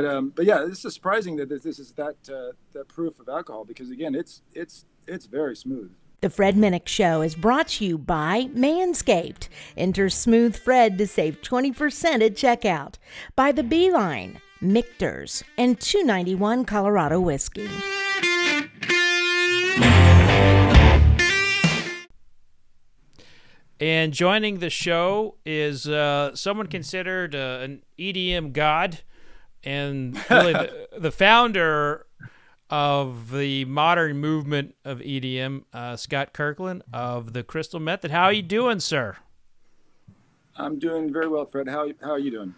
But yeah, this is surprising that this is that proof of alcohol, because again, it's very smooth. The Fred Minnick Show is brought to you by Manscaped. Enter Smooth Fred to save 20% at checkout. By the Beeline, Michter's, and 291 Colorado Whiskey. And joining the show is someone considered an EDM god, and really the founder of the modern movement of EDM, Scott Kirkland of the Crystal Method. How are you doing, sir? I'm doing very well, Fred. How are you doing?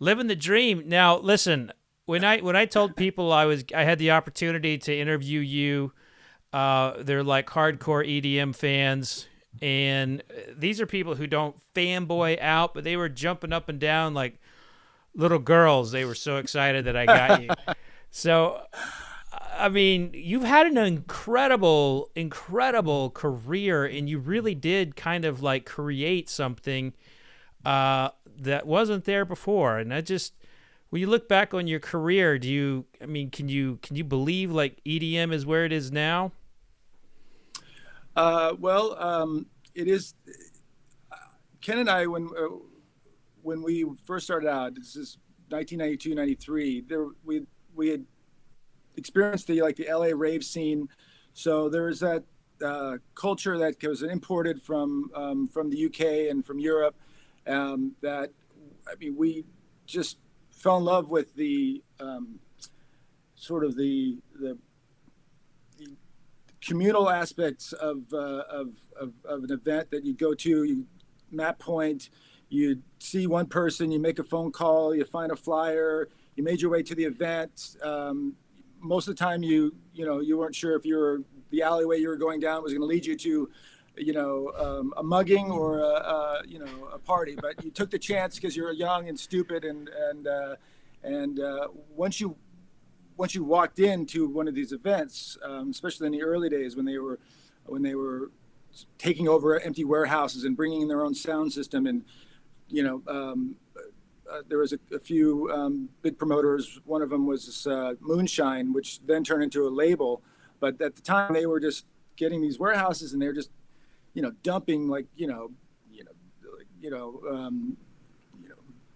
Living the dream. Now, listen, when I told people I had the opportunity to interview you, they're like hardcore EDM fans, and these are people who don't fanboy out, but they were jumping up and down like little girls. They were so excited that I got you. So, I mean, you've had an incredible career, and you really did kind of like create something that wasn't there before. And when you look back on your career, can you believe like EDM is where it is now? It is. Ken and I, when we first started out, this is 1992, 93. We had experienced the LA rave scene, so there was that culture that was imported from the UK and from Europe. We just fell in love with the sort of the communal aspects of an event that you go to. You map point, you see one person, you make a phone call, you find a flyer, you made your way to the event. Most of the time, you weren't sure if the alleyway you were going down was going to lead you to, a mugging or a party. But you took the chance because you're young and stupid, and once you walked into one of these events, especially in the early days when they were taking over empty warehouses and bringing in their own sound system, and there was a few big promoters. One of them was this, Moonshine, which then turned into a label. But at the time, they were just getting these warehouses, and they were just, dumping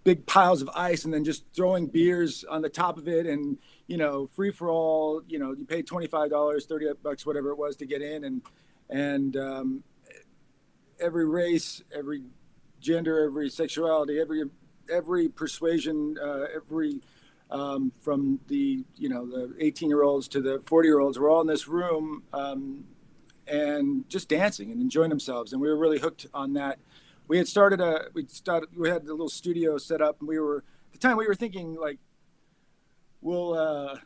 big piles of ice, and then just throwing beers on the top of it, and free for all. You pay $25, $30, whatever it was, to get in, and every race, every gender, every sexuality, every persuasion, from the 18-year-olds to the 40-year-olds were all in this room, and just dancing and enjoying themselves. And we were really hooked on that. We had we had a little studio set up, and at the time we were thinking like, we'll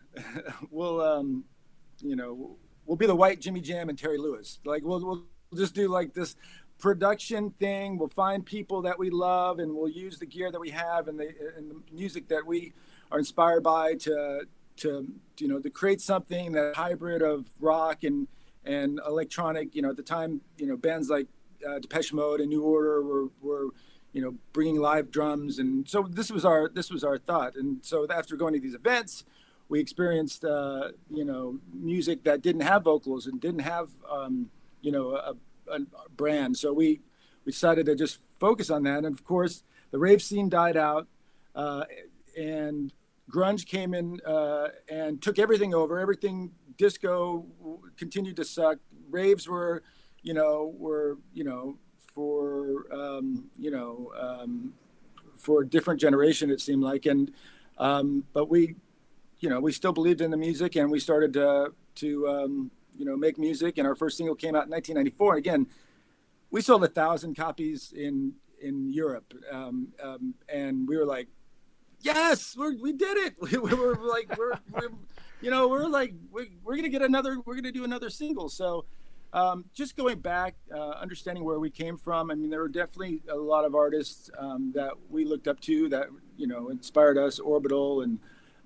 be the white Jimmy Jam and Terry Lewis. Like we'll just do like this production thing. We'll find people that we love, and we'll use the gear that we have and the music that we are inspired by to create something, that hybrid of rock and electronic. At the time, bands like Depeche Mode and New Order were bringing live drums, and so this was our thought. And so after going to these events, we experienced music that didn't have vocals and didn't have a brand. So we decided to just focus on that. And of course, the rave scene died out, and grunge came in and took everything over. Everything, disco continued to suck. Raves were for a different generation, it seemed like. And but we still believed in the music, and we started to make music. And our first single came out in 1994. And again, we sold 1,000 copies in Europe, and we were like, yes, we did it. We were like, we're gonna do another single. So just going back, understanding where we came from. I mean, there were definitely a lot of artists that we looked up to that inspired us. Orbital and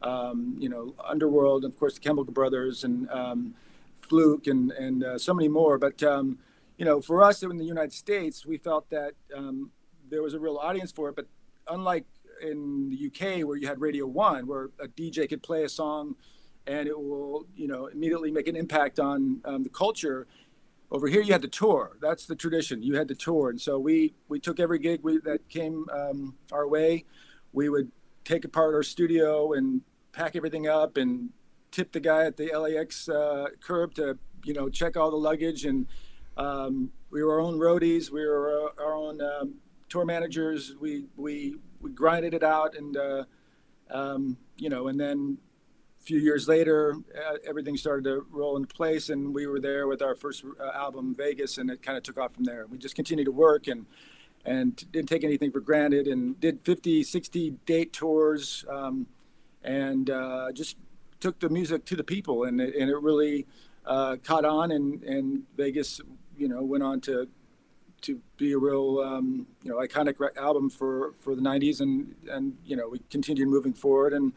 Underworld, and of course the Chemical Brothers, and Fluke, and so many more. But for us in the United States, we felt that there was a real audience for it. But unlike in the UK where you had Radio 1, where a DJ could play a song and it will, immediately make an impact on the culture. Over here, you had to tour. That's the tradition. You had to tour. And so we took every gig that came our way. We would take apart our studio and pack everything up and tip the guy at the LAX curb to, check all the luggage. And we were our own roadies. We were our own tour managers. We grinded it out. And, and then a few years later, everything started to roll into place, and we were there with our first album, Vegas, and it kind of took off from there. We just continued to work and didn't take anything for granted, and did 50, 60 date tours, and just took the music to the people, and it really caught on, and Vegas, went on to be a real, iconic album for the 90s, and we continued moving forward and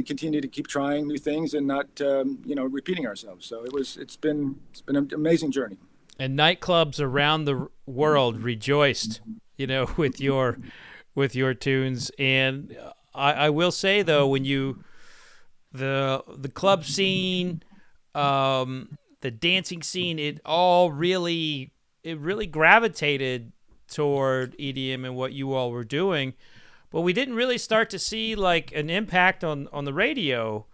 continue to keep trying new things and not, repeating ourselves. So it's been an amazing journey. And nightclubs around the world rejoiced, with your tunes. And I will say though, when the club scene, the dancing scene, it really gravitated toward EDM and what you all were doing. But we didn't really start to see like an impact on the radio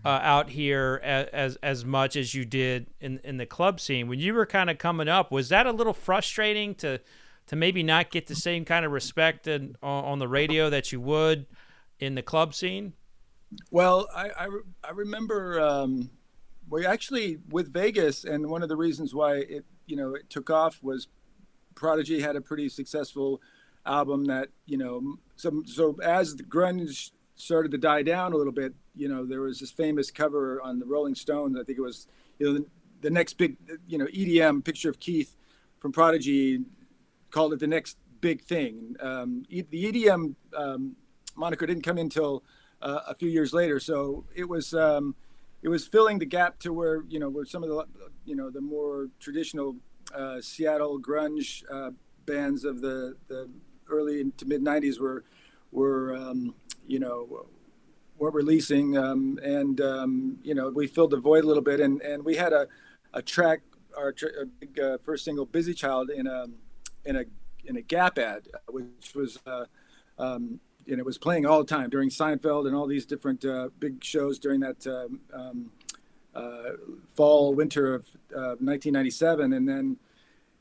out here as much as you did in the club scene. When you were kind of coming up, was that a little frustrating to maybe not get the same kind of respect on the radio that you would in the club scene? Well, I remember we actually with Vegas, and one of the reasons why it took off was Prodigy had a pretty successful album that, so as the grunge started to die down a little bit, there was this famous cover on the Rolling Stones. I think it was, the next big, EDM, Picture of Keith from Prodigy called it the next big thing. The EDM moniker didn't come in until a few years later. So it was filling the gap to where, where some of the, the more traditional Seattle grunge bands of the early to mid 90s were releasing, we filled the void a little bit, and we had a track, our big first single, Busy Child, in a Gap ad, which was it was playing all the time during Seinfeld and all these different big shows during that fall winter of 1997. And then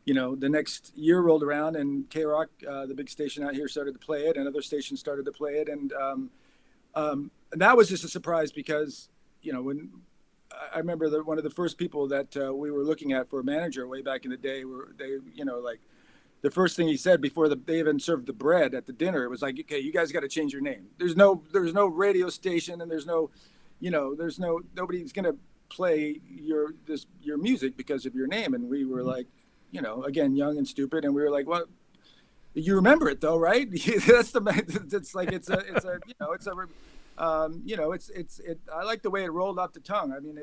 the next year rolled around, and K-Rock, the big station out here, started to play it, and other stations started to play it. And that was just a surprise because, when I remember that one of the first people that we were looking at for a manager way back in the day, the first thing he said before they even served the bread at the dinner, it was like, okay, you guys got to change your name. There's no radio station, and there's nobody's going to play your music because of your name. And we were like, again, young and stupid. And we were like, well, you remember it though, right? I like the way it rolled off the tongue. I mean,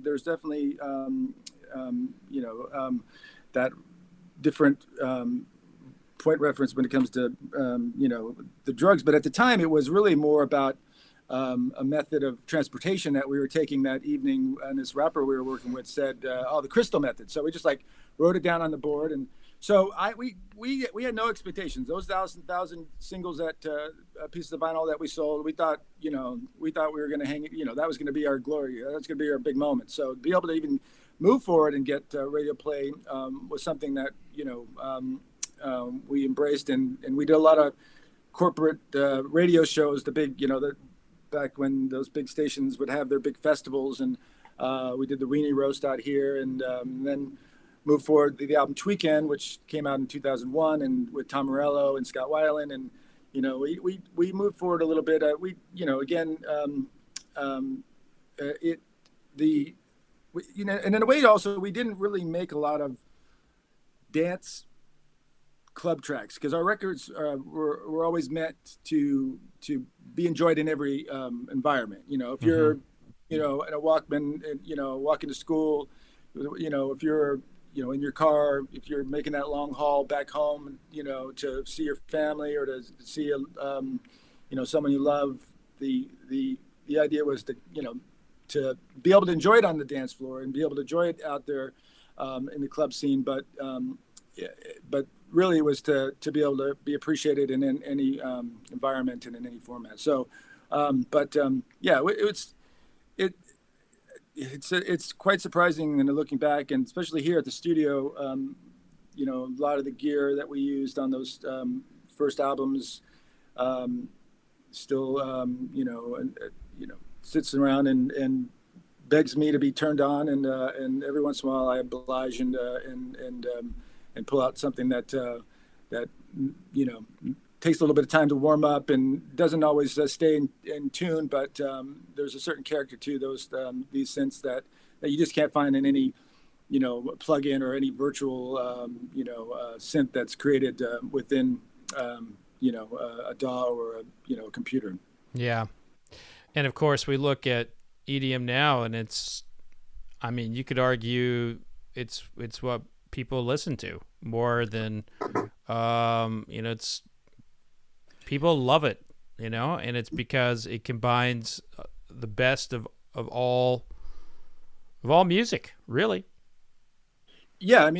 there's definitely, that different point reference when it comes to, the drugs. But at the time, it was really more about a method of transportation that we were taking that evening. And this rapper we were working with said, the Crystal Method. So we just wrote it down on the board. And so we had no expectations. Those thousand singles, that pieces of vinyl that we sold, we thought we were going to hang it, that was going to be our glory. That's going to be our big moment. So to be able to even move forward and get radio play was something that, we embraced. And we did a lot of corporate radio shows, the big, back when those big stations would have their big festivals, and we did the Weenie Roast out here, and then moved forward the album Tweekend, which came out in 2001, and with Tom Morello and Scott Weiland, and we moved forward a little bit. And in a way also, we didn't really make a lot of dance club tracks because our records were always meant to be enjoyed in every environment. If you're in a Walkman, walking to school, if you're in your car, if you're making that long haul back home, to see your family or to see someone you love, the idea was to be able to enjoy it on the dance floor and be able to enjoy it out there in the club scene, but really it was to be able to be appreciated in any environment and in any format. So, it's quite surprising, and looking back, and especially here at the studio, a lot of the gear that we used on those first albums still, sits around and begs me to be turned on, and every once in a while I oblige and pull out something that takes a little bit of time to warm up and doesn't always stay in tune, but there's a certain character to these synths that you just can't find in any plug-in or any virtual synth that's created within a DAW or a computer. Yeah. And of course we look at EDM now, and you could argue it's what people listen to more than it's people love it, and it's because it combines the best of all music, really. Yeah,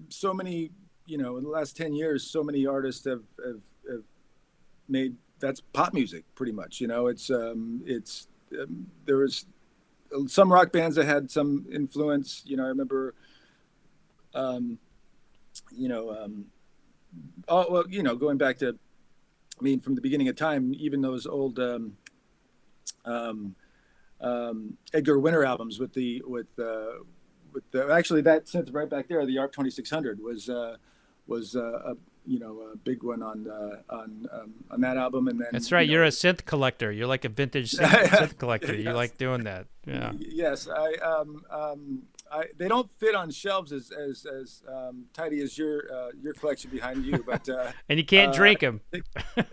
so many, in the last 10 years, so many artists have made that's pop music pretty much. There was some rock bands that had some influence. I remember, going back to, from the beginning of time, even those old Edgar Winter albums with actually that synth right back there, the ARP 2600 was a big one on that album. And then that's right. You're a synth collector. You're like a vintage synth collector. You like doing that. Yeah. Yes. They don't fit on shelves as tidy as your collection behind you, but and you can't drink them.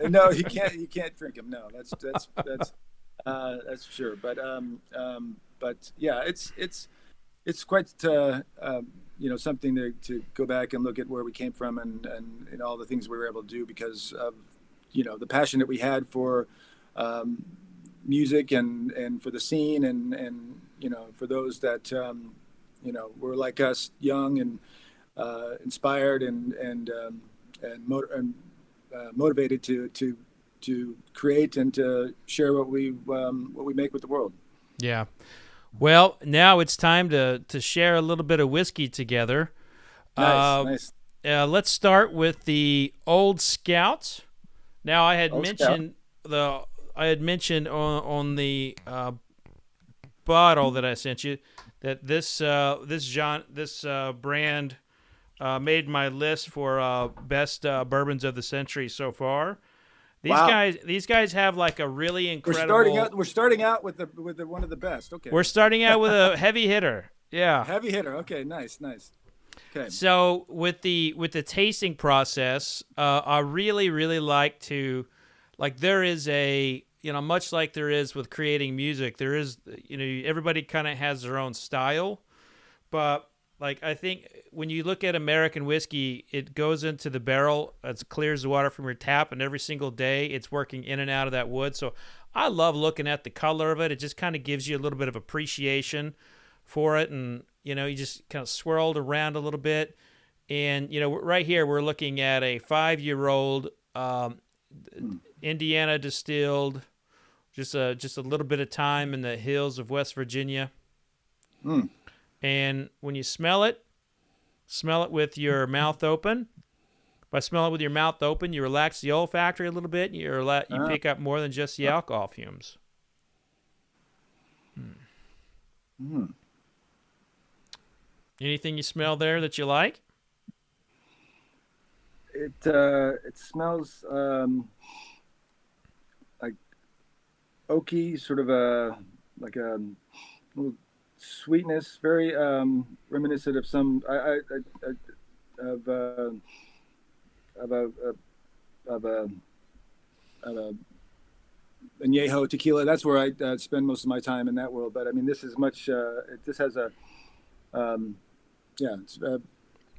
No, you can't drink them. No, that's for sure. But yeah, it's quite something to go back and look at where we came from and all the things we were able to do because of the passion that we had for music and for the scene and for those that were like us, young and inspired and motivated to create and to share what we make with the world. Yeah. Well, now it's time to share a little bit of whiskey together. Nice. Let's start with the Old Scout. Now, I had mentioned on the bottle that I sent you that this brand made my list for best bourbons of the century so far. These guys have like a really incredible. We're starting out with the one of the best. Okay. We're starting out with a heavy hitter. Yeah. Heavy hitter. Okay. Nice. Okay. So with the tasting process, I really like to, there is a, much like there is with creating music, there is, everybody kind of has their own style, but I think when you look at American whiskey, it goes into the barrel, it clears the water from your tap, and every single day it's working in and out of that wood. So I love looking at the color of it. It just kind of gives you a little bit of appreciation for it, and you just kind of swirled around a little bit. And right here we're looking at a 5-year-old Indiana distilled, just a little bit of time in the hills of West Virginia. And when you smell it with your mouth open. By smelling it with your mouth open, you relax the olfactory a little bit. You pick up more than just the alcohol fumes. Anything you smell there that you like? It smells like oaky, sort of like a little sweetness, very reminiscent of some of a añejo tequila. That's where I spend most of my time in that world. But I mean, this is much. This has a it's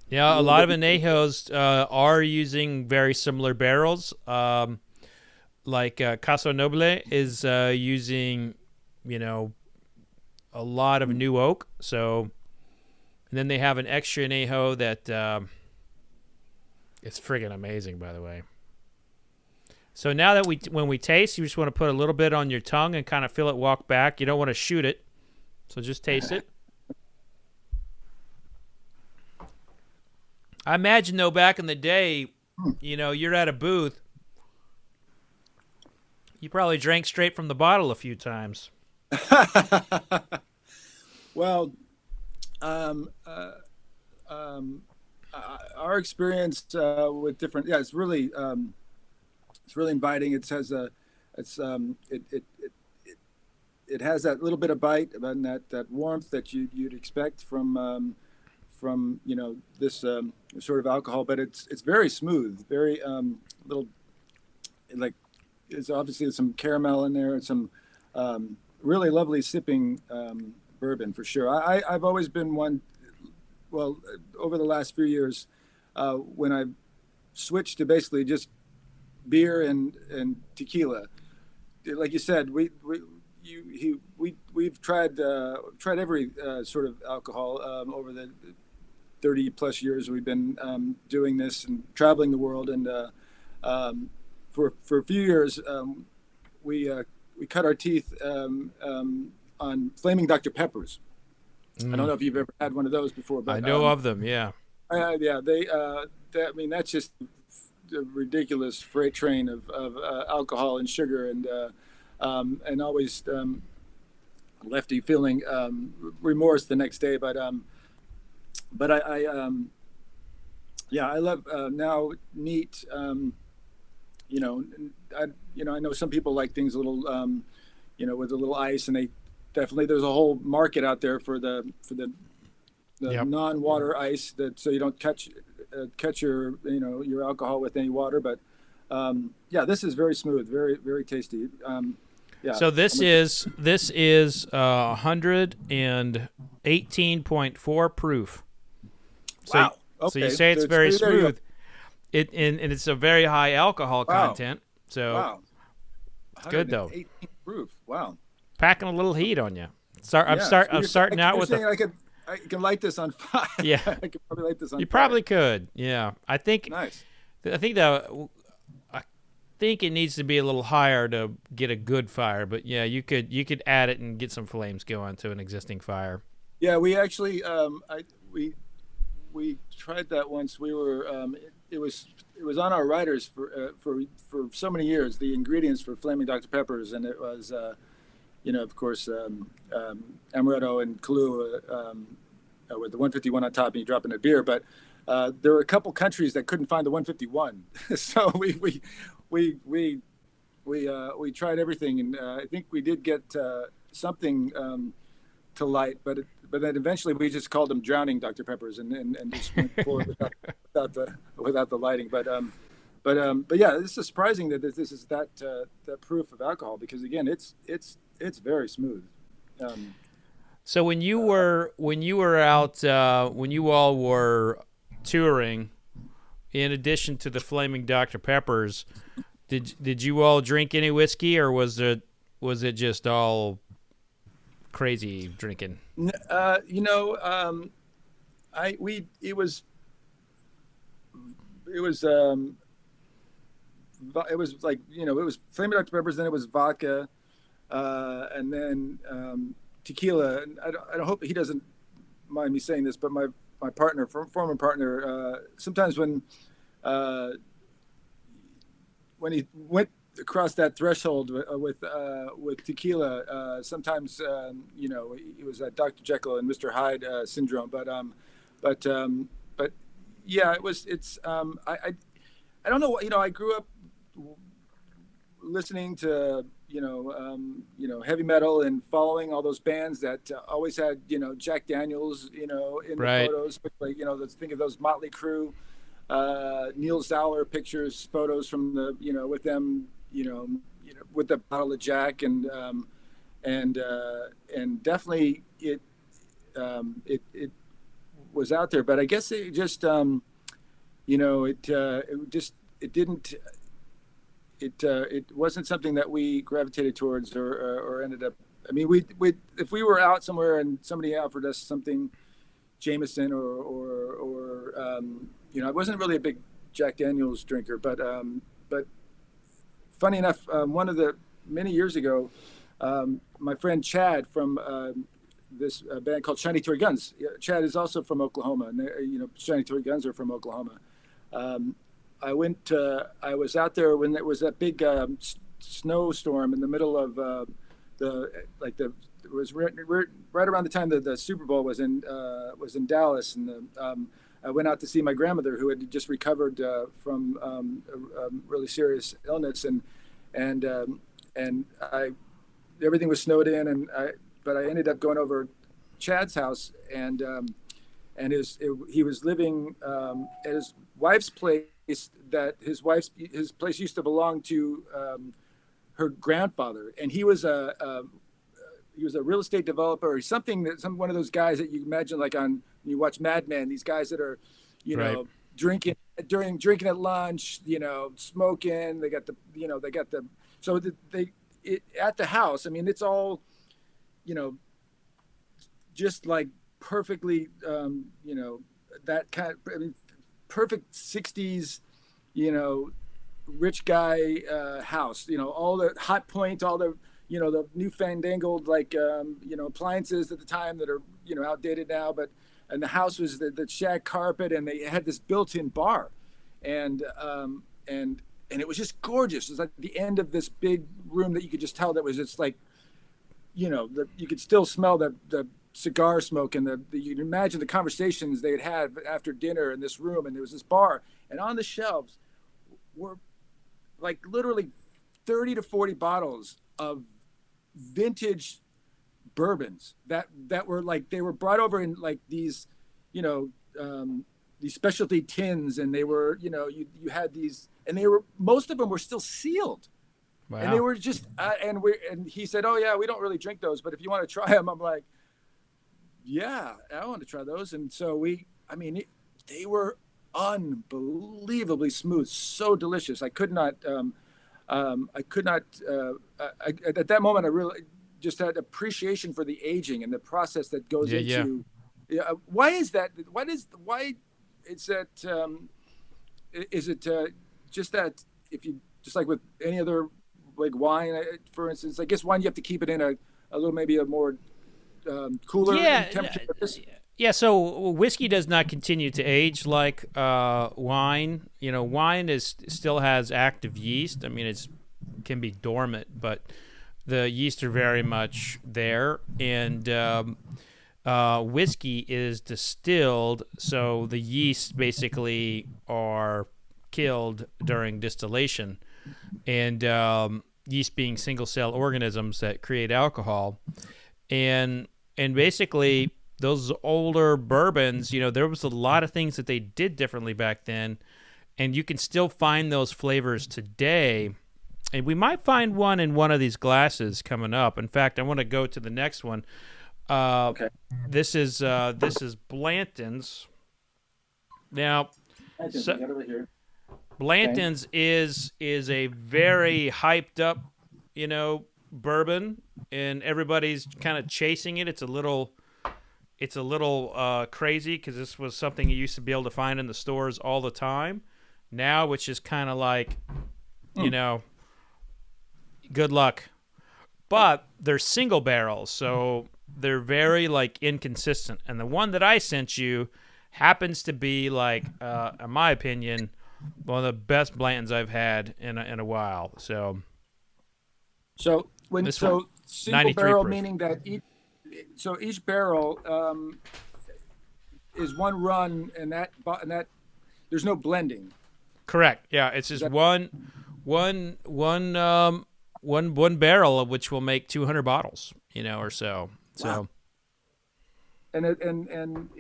Yeah, a lot of añejos are using very similar barrels. Like Caso Noble is using, a lot of new oak. So, and then they have an extra añejo that it's friggin' amazing, by the way. So now that when we taste, you just want to put a little bit on your tongue and kind of feel it walk back. You don't want to shoot it, so just taste it. I imagine, though, back in the day, you're at a booth. You probably drank straight from the bottle a few times. Well, our experience with different, it's really inviting. It has it has that little bit of bite and that warmth that you'd expect from this sort of alcohol, but it's very smooth, very little, like, it's obviously some caramel in there and some really lovely sipping bourbon for sure. I've always been one, well, over the last few years, when I switched to basically just beer and tequila, like you said, we've tried every sort of alcohol over the 30 plus years we've been doing this and traveling the world, and for a few years we cut our teeth on flaming Dr. Peppers. I don't know if you've ever had one of those before, but I know of them. Yeah. Yeah, that's just a ridiculous freight train of alcohol and sugar, and always left you feeling remorse the next day. But I love now neat. I know some people like things a little, with a little ice, and there's a whole market out there for the Yep. non-water ice, so you don't catch your your alcohol with any water. But this is very smooth, very very tasty. So this is 118.4 proof. So, wow. Okay. So you say it's very smooth. It and it's a very high alcohol content. So wow. It's good though. 18 proof. Wow. Packing a little heat on you. I'm starting out with I can light this on fire. Yeah. I could probably light this on fire. You probably could. Yeah. I think nice. I think it needs to be a little higher to get a good fire, but yeah, you could add it and get some flames going to an existing fire. Yeah, we actually we tried that once. We were it was on our riders for so many years, the ingredients for flaming Dr. Peppers, and it was of course amaretto and Kahlua with the 151 on top, and you drop in a beer. But there were a couple countries that couldn't find the 151, so we tried everything, and I think we did get something to light, but then eventually we just called them drowning Dr. Peppers and just went forward without the lighting. But yeah, this is surprising that this is that proof of alcohol, because again, it's very smooth. So when you were out, when you all were touring, in addition to the flaming Dr. Peppers, did you all drink any whiskey, or was it just all crazy drinking? It was like, it was flaming Dr. Peppers, then it was vodka, and then tequila. And I hope he doesn't mind me saying this, but my partner, former partner, sometimes when he went across that threshold with tequila, sometimes it was that Dr. Jekyll and Mr. Hyde syndrome. But yeah, it's I don't know what, I grew up listening to heavy metal and following all those bands that always had Jack Daniels in right. the photos, like let's think of those Motley Crue, Neil Zauer pictures, photos from the with them with the bottle of Jack, and definitely it was out there, but I guess it just it wasn't something that we gravitated towards or ended up. I mean, we if we were out somewhere and somebody offered us something, Jameson or I wasn't really a big Jack Daniel's drinker, but funny enough, one of the many years ago, my friend Chad from this band called Shiny Toy Guns. Chad is also from Oklahoma, and Shiny Toy Guns are from Oklahoma. I was out there when it was that big snowstorm in the middle of it was right around the time that the Super Bowl was in Dallas, and I went out to see my grandmother who had just recovered from a really serious illness, and everything was snowed in, but I ended up going over Chad's house, and he was living at his wife's place. That his place used to belong to her grandfather, and he was a real estate developer or something, one of those guys that you imagine like on you watch Mad Men, these guys that are drinking at lunch, smoking, at the house. I mean, it's all just like perfectly that kind of, I mean, perfect 60s rich guy house, all the hot point, all the the newfangled appliances at the time that are outdated now, and the house was the shag carpet, and they had this built-in bar, and it was just gorgeous. It was like the end of this big room that you could just tell that was just like you could still smell the cigar smoke, and you can imagine the conversations they had after dinner in this room, and there was this bar, and on the shelves were like literally 30 to 40 bottles of vintage bourbons that were like, they were brought over in like these these specialty tins, and they were you had these, and they were, most of them were still sealed. Wow. And they were just and he said, oh yeah, we don't really drink those, but if you want to try them, I'm like, yeah, I want to try those. And so they were unbelievably smooth, so delicious. I could not at that moment, I really just had appreciation for the aging and the process that goes into. Yeah. Why is that? Why is that? Is it just that if you, just like with any other, like wine, for instance, I guess wine, you have to keep it in a little, maybe a more cooler temperature. Yeah, so whiskey does not continue to age like wine. Wine still has active yeast. I mean, it can be dormant, but the yeast are very much there. And whiskey is distilled, so the yeast basically are killed during distillation. And yeast being single-cell organisms that create alcohol. And basically, those older bourbons, there was a lot of things that they did differently back then, and you can still find those flavors today. And we might find one in one of these glasses coming up. In fact, I want to go to the next one. Okay. This is Blanton's. Now, Blanton's is a very hyped up, bourbon, and everybody's kind of chasing it. It's a little crazy because this was something you used to be able to find in the stores all the time. Now, which is kind of like, good luck. But they're single barrels, so they're very inconsistent. And the one that I sent you happens to be in my opinion, one of the best Blantons I've had in a while. So single barrel proof. Meaning that each barrel is one run, and that there's no blending. Correct. Yeah, it's just one barrel of which will make 200 bottles, or so. So. Wow. And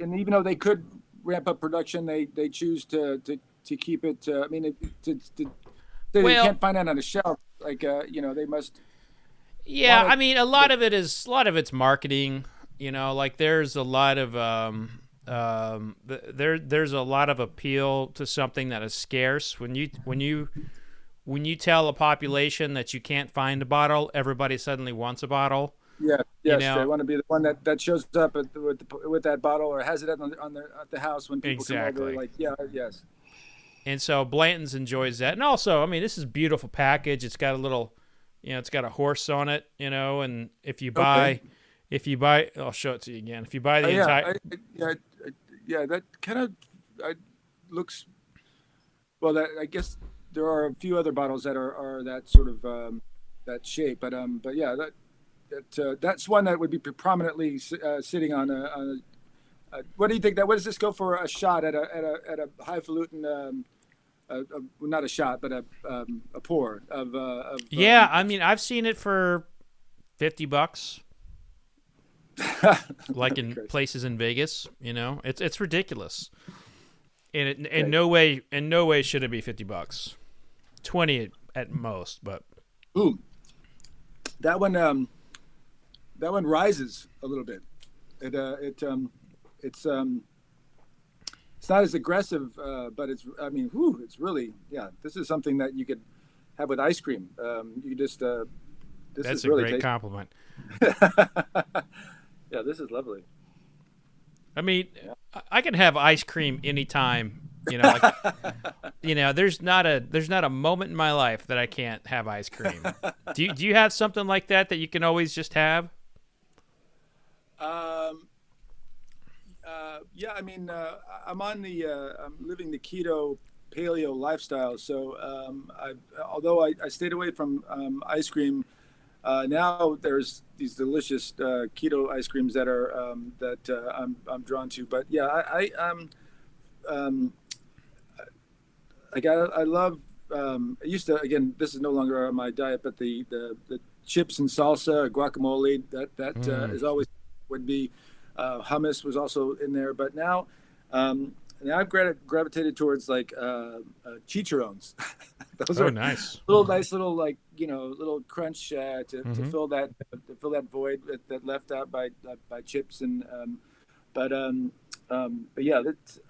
even though they could ramp up production, they choose to keep it. They can't find that on a shelf. They must. Yeah, a lot of it's marketing. There's a lot of there's a lot of appeal to something that is scarce. When you tell a population that you can't find a bottle, everybody suddenly wants a bottle. Yeah, You yes, know, they want to be the one that shows up with that bottle, or has it at the house when people come over. exactly. Like, yeah, yes, And so Blanton's enjoys that. And also, I mean, this is a beautiful package. It's got a little, it's got a horse on it, and okay. if you buy, I'll show it to you again. If you buy the Yeah, entire, yeah, that kind of looks well. I guess there are a few other bottles that are that sort of that shape, but yeah, that's one that would be prominently sitting on what do you think that? What does this go for a shot at a highfalutin? Not a shot, but a pour of. yeah, I mean, I've seen it for $50, like in Crazy. places in Vegas. It's ridiculous. And in Okay. no way should it be $50. 20 at most, but Ooh, that one that one rises a little bit. It's it's not as aggressive, but I mean, whew, it's really, yeah. This is something that you could have with ice cream. You just this that's is a really great tasty. compliment. Yeah, this is lovely. I mean, I can have ice cream anytime. Like there's not a moment in my life that I can't have ice cream. Do you have something like that you can always just have? Um, yeah, I mean, I'm living the keto paleo lifestyle. So although I stayed away from ice cream, now there's these delicious keto ice creams that I'm drawn to. But yeah, um, I love. I used to, again. This is no longer on my diet, but the chips and salsa, guacamole. That is always would be. Hummus was also in there, but now I've gravitated towards like chicharrones. Those Oh, are nice. nice little like little crunch to Hmm. fill that void that left out by chips and but yeah, that's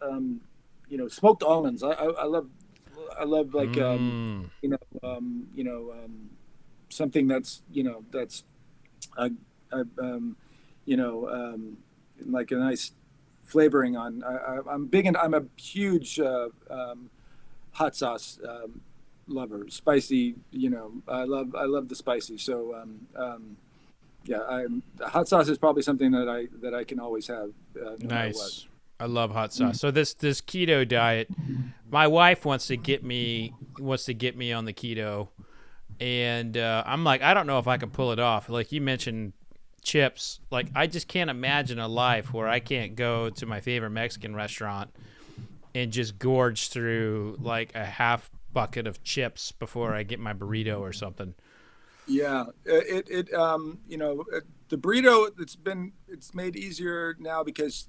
smoked almonds. I love like Mm, you know um, you know um, something that's uh, um, you know like a nice flavoring on. I'm a huge hot sauce lover. Spicy, I love the spicy. So yeah, hot sauce is probably something that I can always have no matter what. nice. I love hot Mm. sauce. So this keto diet, my wife wants to get me on the keto, and I'm like, I don't know if I can pull it off. Like you mentioned, chips. Like I just can't imagine a life where I can't go to my favorite Mexican restaurant and just gorge through like a half bucket of chips before I get my burrito or something. Yeah, the burrito it's made easier now because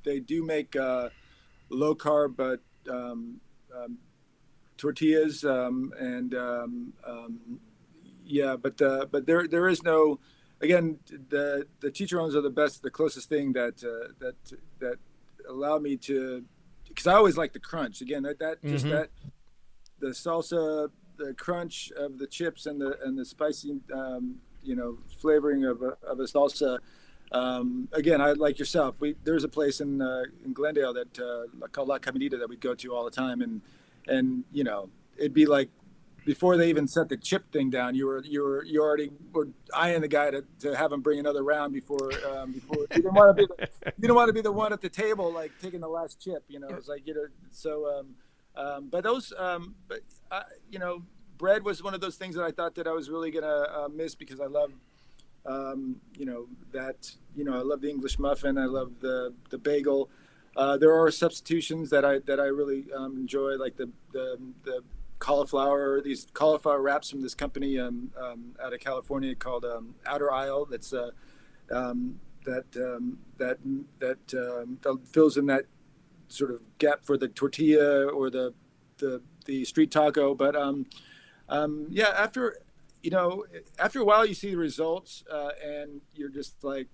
they do make low carb but um, tortillas and yeah, but there is no, again, the chicharrones are the closest thing that allow me to, because I always like the crunch again, that just Mm-hmm. that the salsa, the crunch of the chips and the spicy flavoring of a salsa. Again, I like yourself. There's a place in Glendale that called La Caminita that we'd go to all the time, and it'd be like before they even set the chip thing down, you already were eyeing the guy to have him bring another round before you didn't want to be the one at the table like taking the last chip. It's like so. But those, bread was one of those things that I thought that I was really gonna miss because I love I love the English muffin. I love the bagel. There are substitutions that I really enjoy, like the cauliflower. These cauliflower wraps from this company out of California called Outer Isle. That's that fills in that sort of gap for the tortilla or the street taco. But yeah, after a while, you see the results, and you're just like,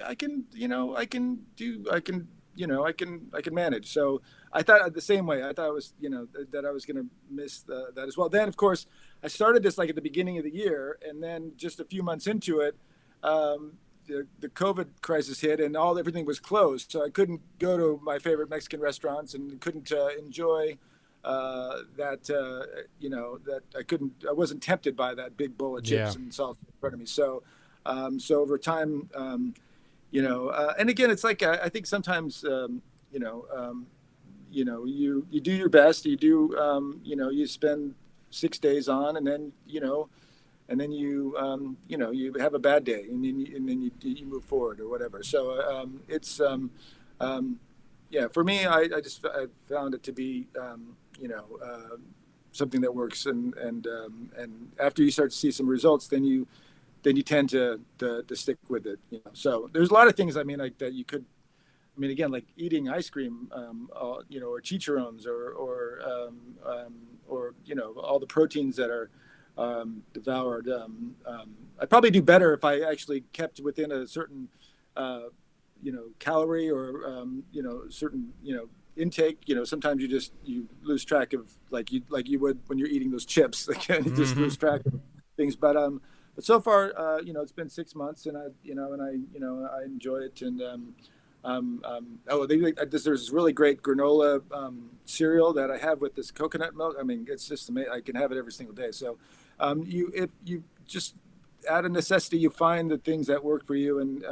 I can, you know, I can do, I can, you know, I can manage. So I thought the same way. I thought it was, you know, that I was going to miss that as well. Then, of course, I started this like at the beginning of the year, and then just a few months into it, the COVID crisis hit, and everything was closed. So I couldn't go to my favorite Mexican restaurants, and couldn't enjoy you know, that I wasn't tempted by that big bowl of chips and salsa in front of me. So, so over time, you know, and again, it's like, I think sometimes, you know, you do your best, you do, you know, you spend 6 days on, and then, you know, you know, you have a bad day, and then you move forward or whatever. So, it's, yeah, for me, I found it to be, you know, something that works, and after you start to see some results, then you tend to stick with it, you know. So there's a lot of things, I mean, like that you could, I mean, again, like eating ice cream, you know, or chicharrones, or you know, all the proteins that are devoured. I'd probably do better if I actually kept within a certain, you know, calorie, or you know, certain, you know, intake. You know, sometimes you lose track of, like you would when you're eating those chips. Like, you just lose track of things. But so far, you know, it's been 6 months, and I enjoy it. And there's this really great granola cereal that I have with this coconut milk. I mean, it's just amazing. I can have it every single day. So if you just out of necessity, you find the things that work for you, and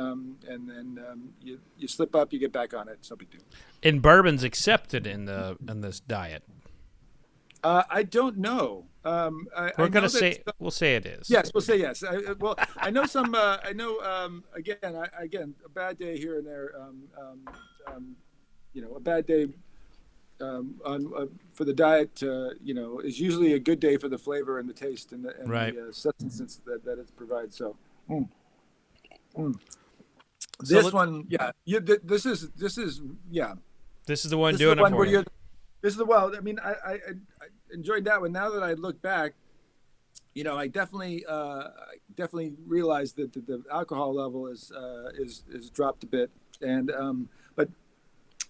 then you slip up, you get back on it. It's no big deal. And bourbon's accepted in this diet. I don't know. We're going to say, we'll say it is. Yes, we'll say yes. I know some. I know. Again, a bad day here and there. You know, a bad day for the diet. You know, is usually a good day for the flavor and the taste, and the substance that it provides. So. This one, yeah. This is yeah. This is the one doing it for you. This is the well. I mean, I enjoyed that one. Now that I look back, you know, I definitely realized that the alcohol level is dropped a bit. And but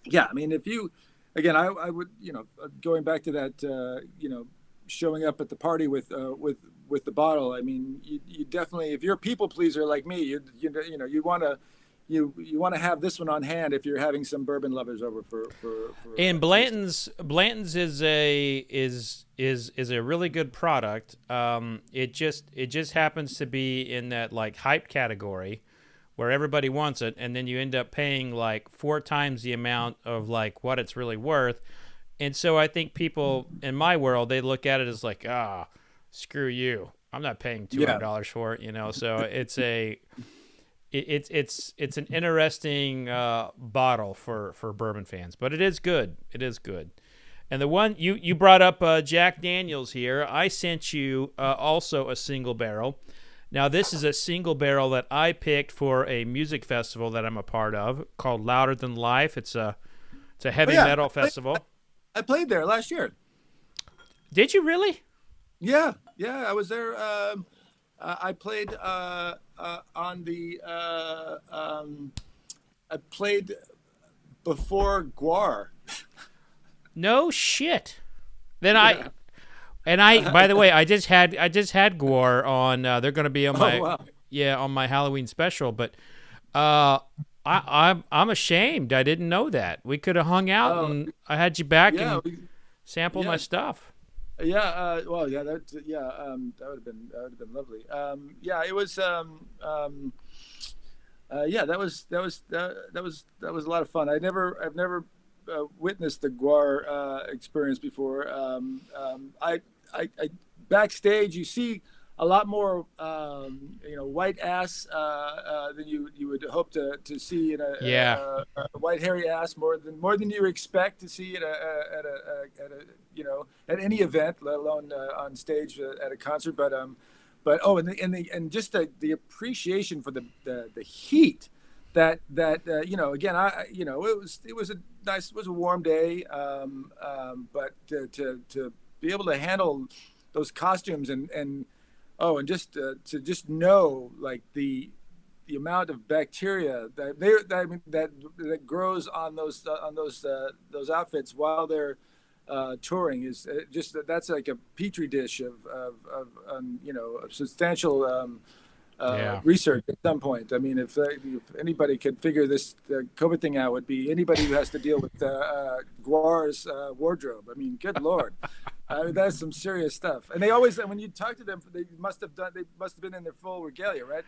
yeah, I mean, if you, again, I would, you know, going back to that, you know, showing up at the party with the bottle. I mean, you definitely, if you're a people pleaser like me, you know, you want to have this one on hand if you're having some bourbon lovers over for and Blanton's is a really good product. It just happens to be in that like hype category where everybody wants it, and then you end up paying like 4 times the amount of like what it's really worth. And so I think people in my world, they look at it as like, screw you, I'm not paying $200 for it, you know. So it's an interesting bottle for bourbon fans, but it is good. It is good. And the one you brought up, Jack Daniel's here. I sent you also a single barrel. Now this is a single barrel that I picked for a music festival that I'm a part of called Louder Than Life. It's a heavy metal festival. I played there last year. Did you really? Yeah, I was there. I played on the. I played before Guar. No shit. Then yeah. By the way, I just had Guar on. They're going to be on my on my Halloween special, but I'm ashamed. I didn't know that. We could have hung out and I had you back and sampled my stuff. Yeah, well, yeah, that would have been lovely. Yeah, it was. Yeah, that was a lot of fun. I've never witnessed the Guar experience before. I backstage, you see a lot more, white ass than you would hope to see in a white hairy ass, more than you expect to see at any event, let alone on stage at a concert. And just the appreciation for the heat that again, it was a warm day, but to be able to handle those costumes and just to know like the the amount of bacteria that grows on those outfits while they're touring is just that's like a petri dish of of substantial research at some point. I mean, if anybody could figure this COVID thing out, would be anybody who has to deal with Guar's wardrobe. I mean, good Lord. I mean, that's some serious stuff. And they always, when you talk to them, they must have been in their full regalia, right?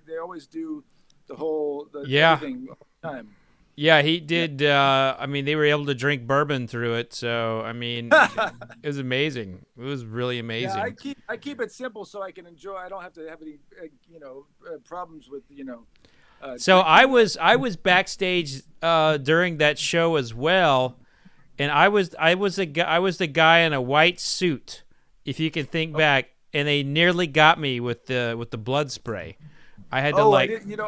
They always do everything all the time. Yeah, he did. I mean, they were able to drink bourbon through it. So, I mean, it was amazing. It was really amazing. Yeah, I keep it simple so I can enjoy. I don't have to have any, problems with, So I was backstage during that show as well, and I was the guy in a white suit, if you can think back, and they nearly got me with the blood spray. I had to I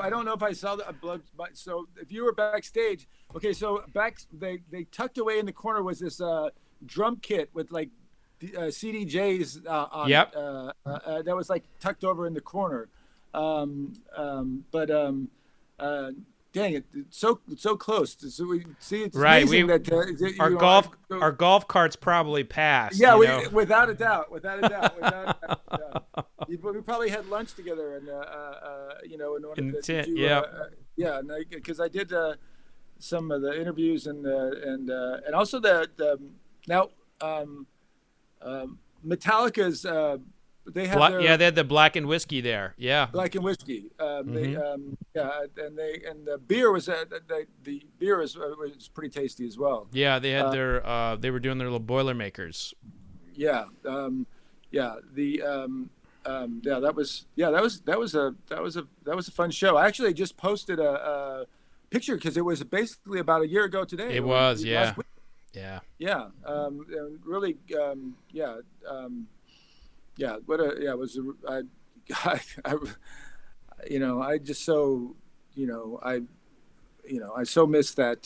don't know if I saw the blood. So if you were backstage, okay, so they tucked away in the corner was this drum kit with like CDJs on Yep. it. That was like tucked over in the corner. Dang it, it's so close. So we see it's right. amazing that Our golf carts probably passed. Yeah, without a doubt. We probably had lunch together, and in order to do, because I did some of the interviews and also now Metallica's they have they had the black and whiskey there. Yeah, black and whiskey. And the beer was the beer was pretty tasty as well. Yeah, they had they were doing their little Boilermakers. Yeah. That was a fun show. I actually just posted a picture because it was basically about a year ago today. It was, yeah. Last week. Yeah. And really, I just so, I so miss that,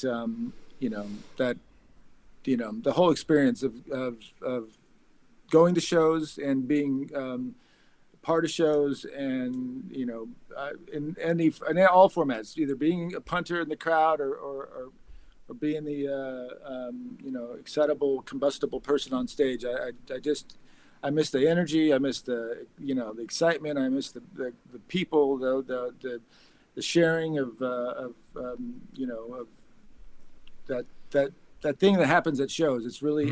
the whole experience of going to shows and being part of shows, and in all formats, either being a punter in the crowd or being the excitable, combustible person on stage. I miss the energy. I miss the the excitement. I miss the people, the sharing of that thing that happens at shows. It's really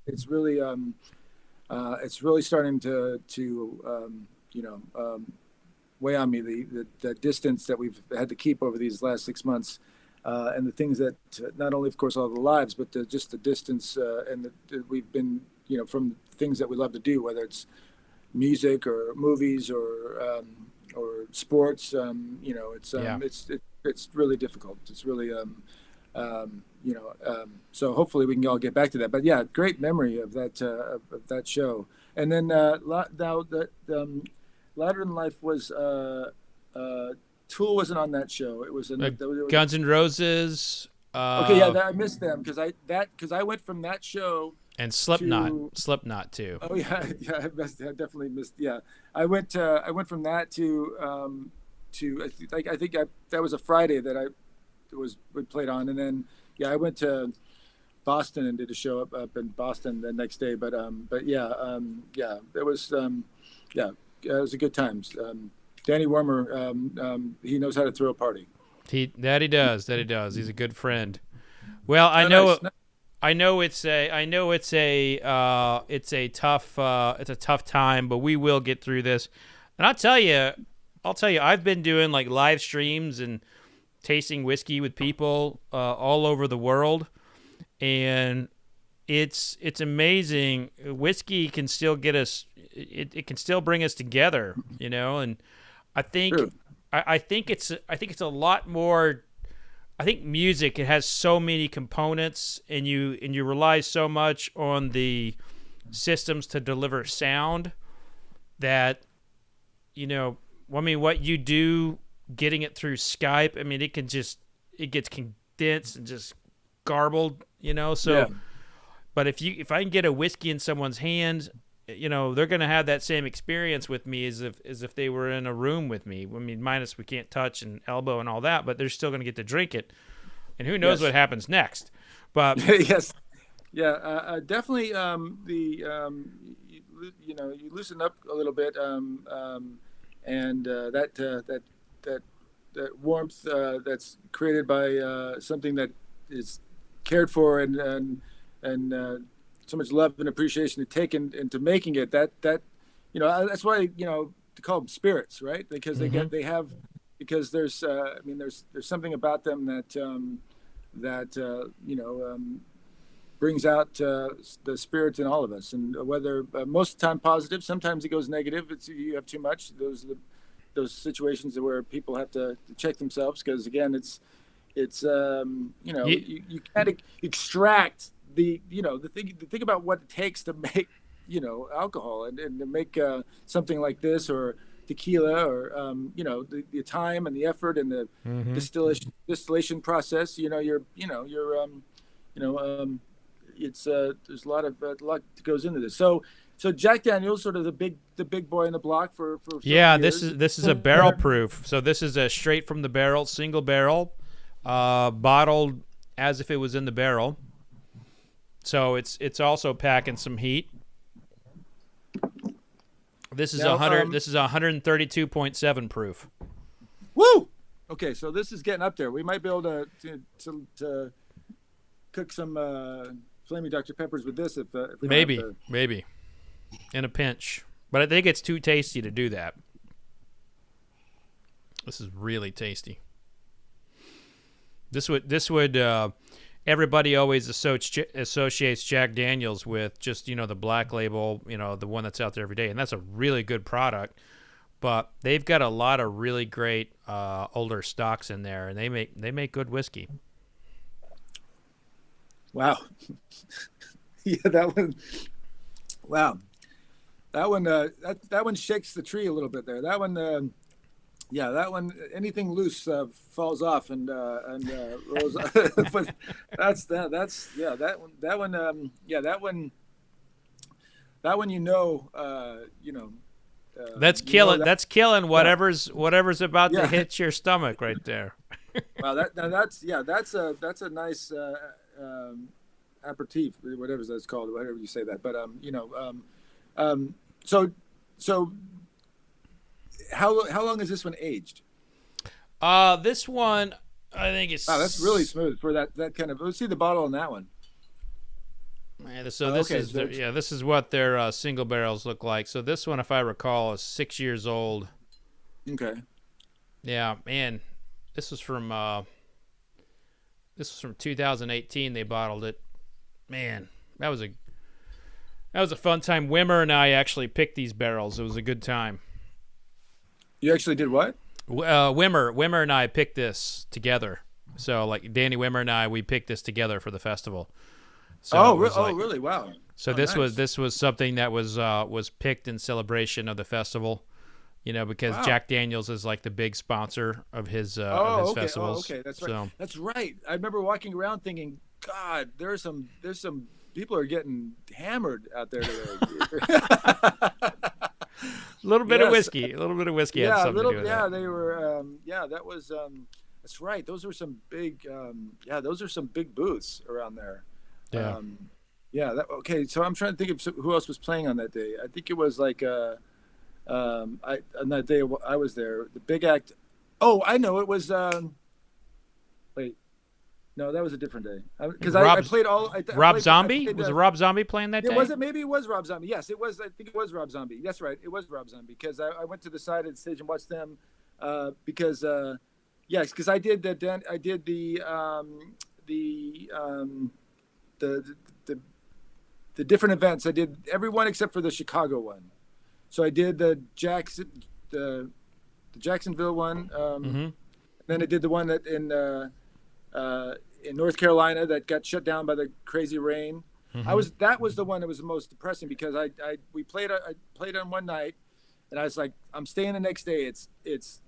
it's really starting to weigh on me, the distance that we've had to keep over these last 6 months, and the things that not only, of course, all the lives, but just the distance and that we've been from things that we love to do, whether it's music or movies or sports. It's really difficult. It's really so hopefully we can all get back to that. But yeah, great memory of that show. And then now that Louder Than Life was Tool wasn't on that show. It was Guns N' Roses. Okay, yeah, I missed them because I went from that show. And Slipknot too. Oh yeah, I definitely missed. Yeah, I went from that to I think that was a Friday that we played on, and then I went to Boston and did a show up in Boston the next day. But it was it was a good times. Danny Wormer, he knows how to throw a party. He does. He's a good friend. Well, I know it's a tough time, but we will get through this. And I'll tell you, I've been doing like live streams and tasting whiskey with people all over the world, and it's amazing. Whiskey can still get us. It can still bring us together, And I think I think it's a lot more. I think music, it has so many components, and you rely so much on the systems to deliver sound that, what you do, getting it through Skype, it gets condensed and just garbled, so. Yeah. But if I can get a whiskey in someone's hand they're going to have that same experience with me as if they were in a room with me. I mean, minus we can't touch and elbow and all that, but they're still going to get to drink it. And who knows what happens next. But yes. Yeah, definitely. You loosen up a little bit, and that warmth that's created by something that is cared for and so much love and appreciation to take into making it. That's why to call them spirits, right? Because because there's there's something about them that brings out the spirit in all of us, and whether most of the time positive, sometimes it goes negative. You have too much. Those situations where people have to check themselves, because again, you can't extract the thing about what it takes to make alcohol and to make something like this or tequila or the time and the effort and the distillation process. It's there's a lot that goes into this. So Jack Daniel's sort of the big boy in the block for years. This is a barrel proof. So this is a straight from the barrel, single barrel, bottled as if it was in the barrel. So it's also packing some heat. This is 132.7 proof. Woo! Okay, so this is getting up there. We might be able to cook some Flaming Dr. Peppers with this if we maybe in a pinch. But I think it's too tasty to do that. This is really tasty. This would everybody always associates Jack Daniel's with just the black label, the one that's out there every day, and that's a really good product. But they've got a lot of really great older stocks in there, and they make good whiskey. Wow. Yeah, that one. Wow. That one shakes the tree a little bit there. That one, that one. Anything loose falls off and rolls. But that one. That's killing. That's killing whatever's about to hit your stomach right there. Wow, that's a nice aperitif, whatever that's called, whatever you say that. But so how long is this one aged? This one, I think it's. Wow, that's really smooth for that kind of. Let's see the bottle on that one. Yeah, so this is what their single barrels look like. So this one, if I recall, is 6 years old. Okay. Yeah, man, this was from 2018. They bottled it. Man, that was a fun time. Wimmer and I actually picked these barrels. It was a good time. You actually did what? Wimmer and I picked this together. So like Danny Wimmer and I, we picked this together for the festival. So really? Wow. So this was something that was picked in celebration of the festival, because Jack Daniel's is like the big sponsor of his festivals. Oh, okay, that's right. So. That's right. I remember walking around thinking, God, there's some people are getting hammered out there today. A little bit of whiskey. Had something to do with that. They were. That was. That's right. Those are some big. Those are some big booths around there. Yeah. Okay. So I'm trying to think of who else was playing on that day. I think it was like on that day I was there. The big act. Oh, I know. It was. Wait. No, that was a different day. Because I played all. Rob Zombie? Was it Rob Zombie playing that day? Maybe it was Rob Zombie. Yes, it was. I think it was Rob Zombie. That's right. It was Rob Zombie because I went to the side of the stage and watched them because I did the different events. I did every one except for the Chicago one. So I did the Jacksonville one. Then I did the one that in North Carolina that got shut down by the crazy rain. That was the one that was the most depressing because I played on one night and I was like, I'm staying the next day. It's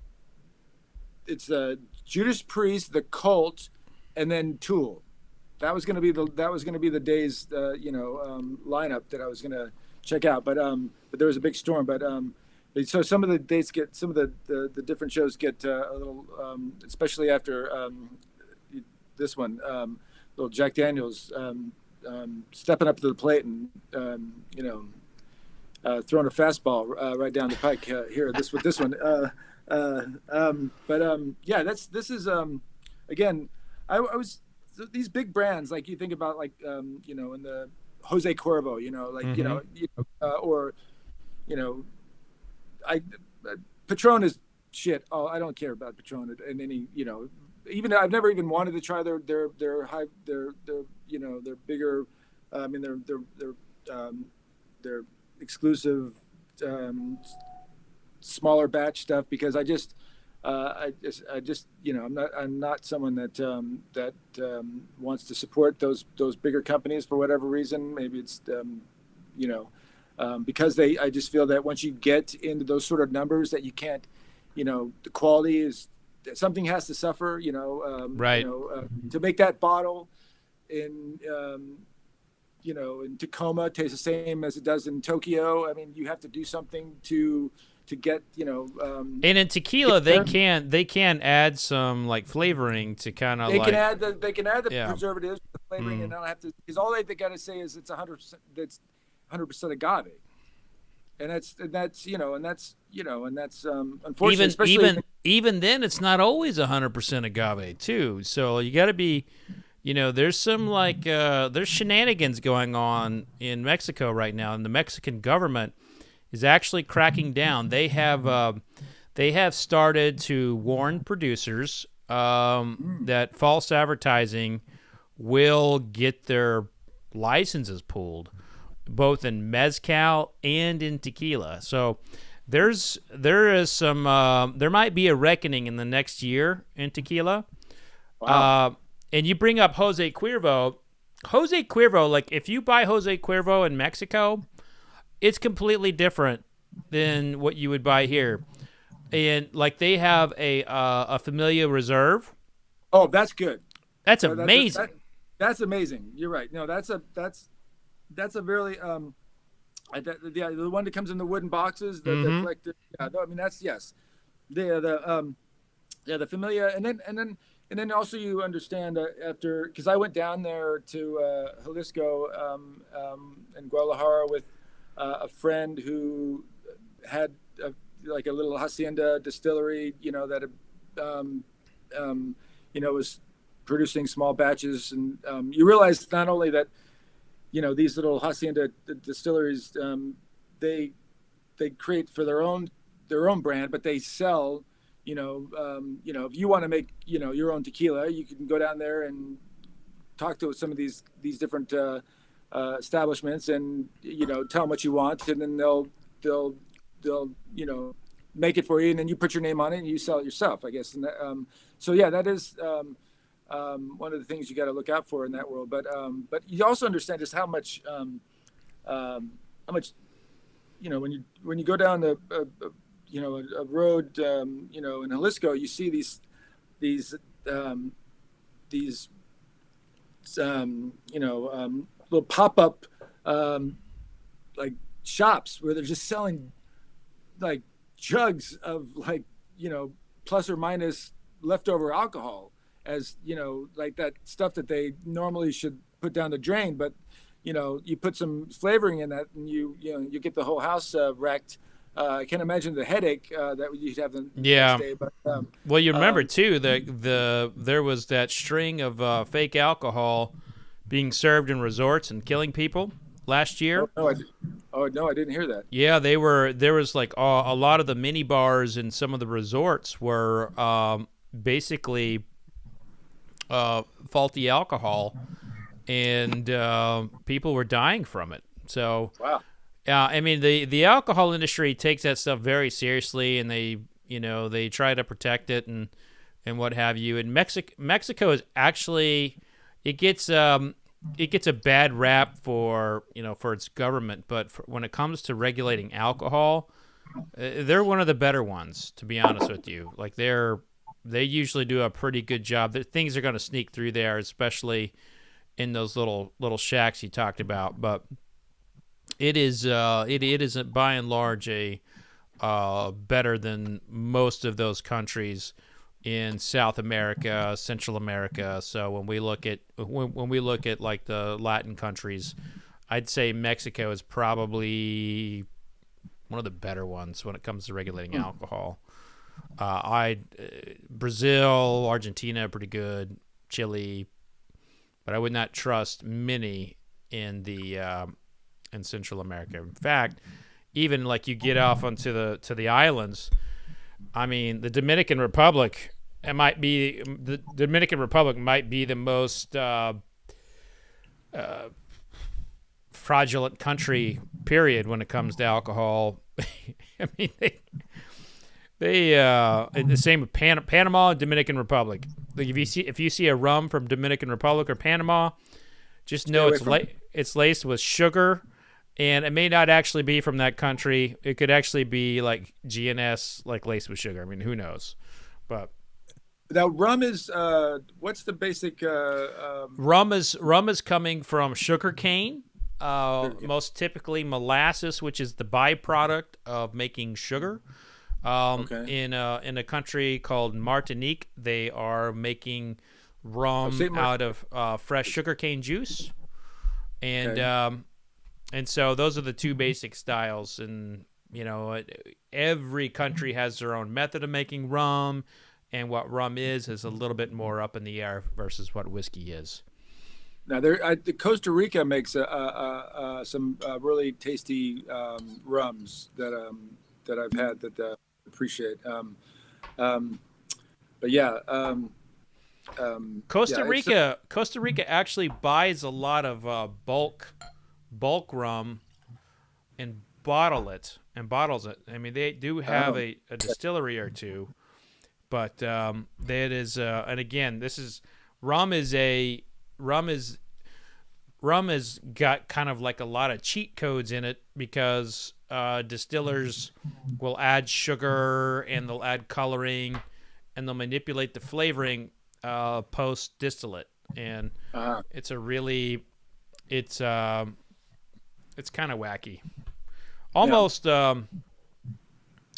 Judas Priest, the Cult, and then Tool. That was going to be the day's lineup that I was going to check out. But there was a big storm. But so some of the dates get some of the different shows get a little, especially after this one, little Jack Daniels stepping up to the plate and throwing a fastball right down the pike here. This with this one. Yeah, this is again. I was these big brands like you think about like in the Jose Cuervo, or Patron is shit. Oh, I don't care about Patron in any even I've never even wanted to try their high their bigger. I mean their exclusive smaller batch stuff because I just I'm not someone that wants to support those bigger companies for whatever reason. Maybe it's because I just feel that once you get into those sort of numbers that you can't, the quality is something has to suffer, right. To make that bottle in Tacoma taste the same as it does in Tokyo. I mean, you have to do something to get, and in tequila they can add some like flavoring to kind of they can add the preservatives, the flavoring, and not have to, because all they got to say is it's 100%, that's 100% agave. And that's unfortunately, even then it's not always 100% agave too. So you got to be, there's some like there's shenanigans going on in Mexico right now, and the Mexican government is actually cracking down. They have started to warn producers that false advertising will get their licenses pulled, both in mezcal and in tequila. So there might be a reckoning in the next year in tequila. Wow. And you bring up Jose Cuervo. Jose Cuervo, like if you buy Jose Cuervo in Mexico, it's completely different than what you would buy here. And like they have a Familia Reserve. Oh, that's good. That's amazing. That's amazing. You're right. No, that's a really the one that comes in the wooden boxes, the collected. Yeah, I mean that's yes. The Familia, and then also you understand after, because I went down there to Jalisco and Guadalajara with a friend who had a little hacienda distillery, that was producing small batches, and you realize not only that these little hacienda distilleries they create for their own brand, but they sell if you want to make your own tequila, you can go down there and talk to some of these different establishments and tell them what you want, and then they'll make it for you, and then you put your name on it and you sell it yourself, I guess. And so yeah, that is one of the things you got to look out for in that world. But you also understand just how much when you go down a road in Jalisco, you see these little pop-up like shops where they're just selling like jugs of plus or minus leftover alcohol, as like that stuff that they normally should put down the drain, but you put some flavoring in that and you get the whole house wrecked. I can't imagine the headache that you'd have the next day. But, well, you remember too that there was that string of fake alcohol being served in resorts and killing people last year. Oh no, I didn't hear that. Yeah, there was like a lot of the mini bars in some of the resorts were basically faulty alcohol, and people were dying from it. So wow. I mean, the alcohol industry takes that stuff very seriously, and they try to protect it and what have you. And Mexico is actually, it gets a bad rap for its government, but when it comes to regulating alcohol, they're one of the better ones, to be honest with you. Like they usually do a pretty good job. Things are going to sneak through there, especially in those little shacks you talked about. But it is by and large a better than most of those countries in South America, Central America. So when we look at like the Latin countries, I'd say Mexico is probably one of the better ones when it comes to regulating alcohol. Brazil, Argentina, pretty good. Chile, but I would not trust many in Central America. In fact, even like you get off onto the islands. I mean, the Dominican Republic. Might be the most fraudulent country. Period. When it comes to alcohol, I mean the same with Panama and Dominican Republic. Like if you see a rum from Dominican Republic or Panama, just know it's laced with sugar, and it may not actually be from that country. It could actually be like GNS, like laced with sugar. I mean, who knows? But now rum is what's the basic? Rum is coming from sugar cane, most typically molasses, which is the byproduct of making sugar. In a country called Martinique, they are making rum out of fresh sugarcane juice, and so those are the two basic styles. And every country has their own method of making rum, and what rum is a little bit more up in the air versus what whiskey is. Now, Costa Rica makes some really tasty rums that I've had that appreciate. But yeah, Costa Rica actually buys a lot of bulk rum and bottles it. I mean, they do have a distillery or two, but that is and again, this is rum has got kind of like a lot of cheat codes in it, because distillers will add sugar and they'll add coloring and they'll manipulate the flavoring post distillate, and it's kind of wacky, almost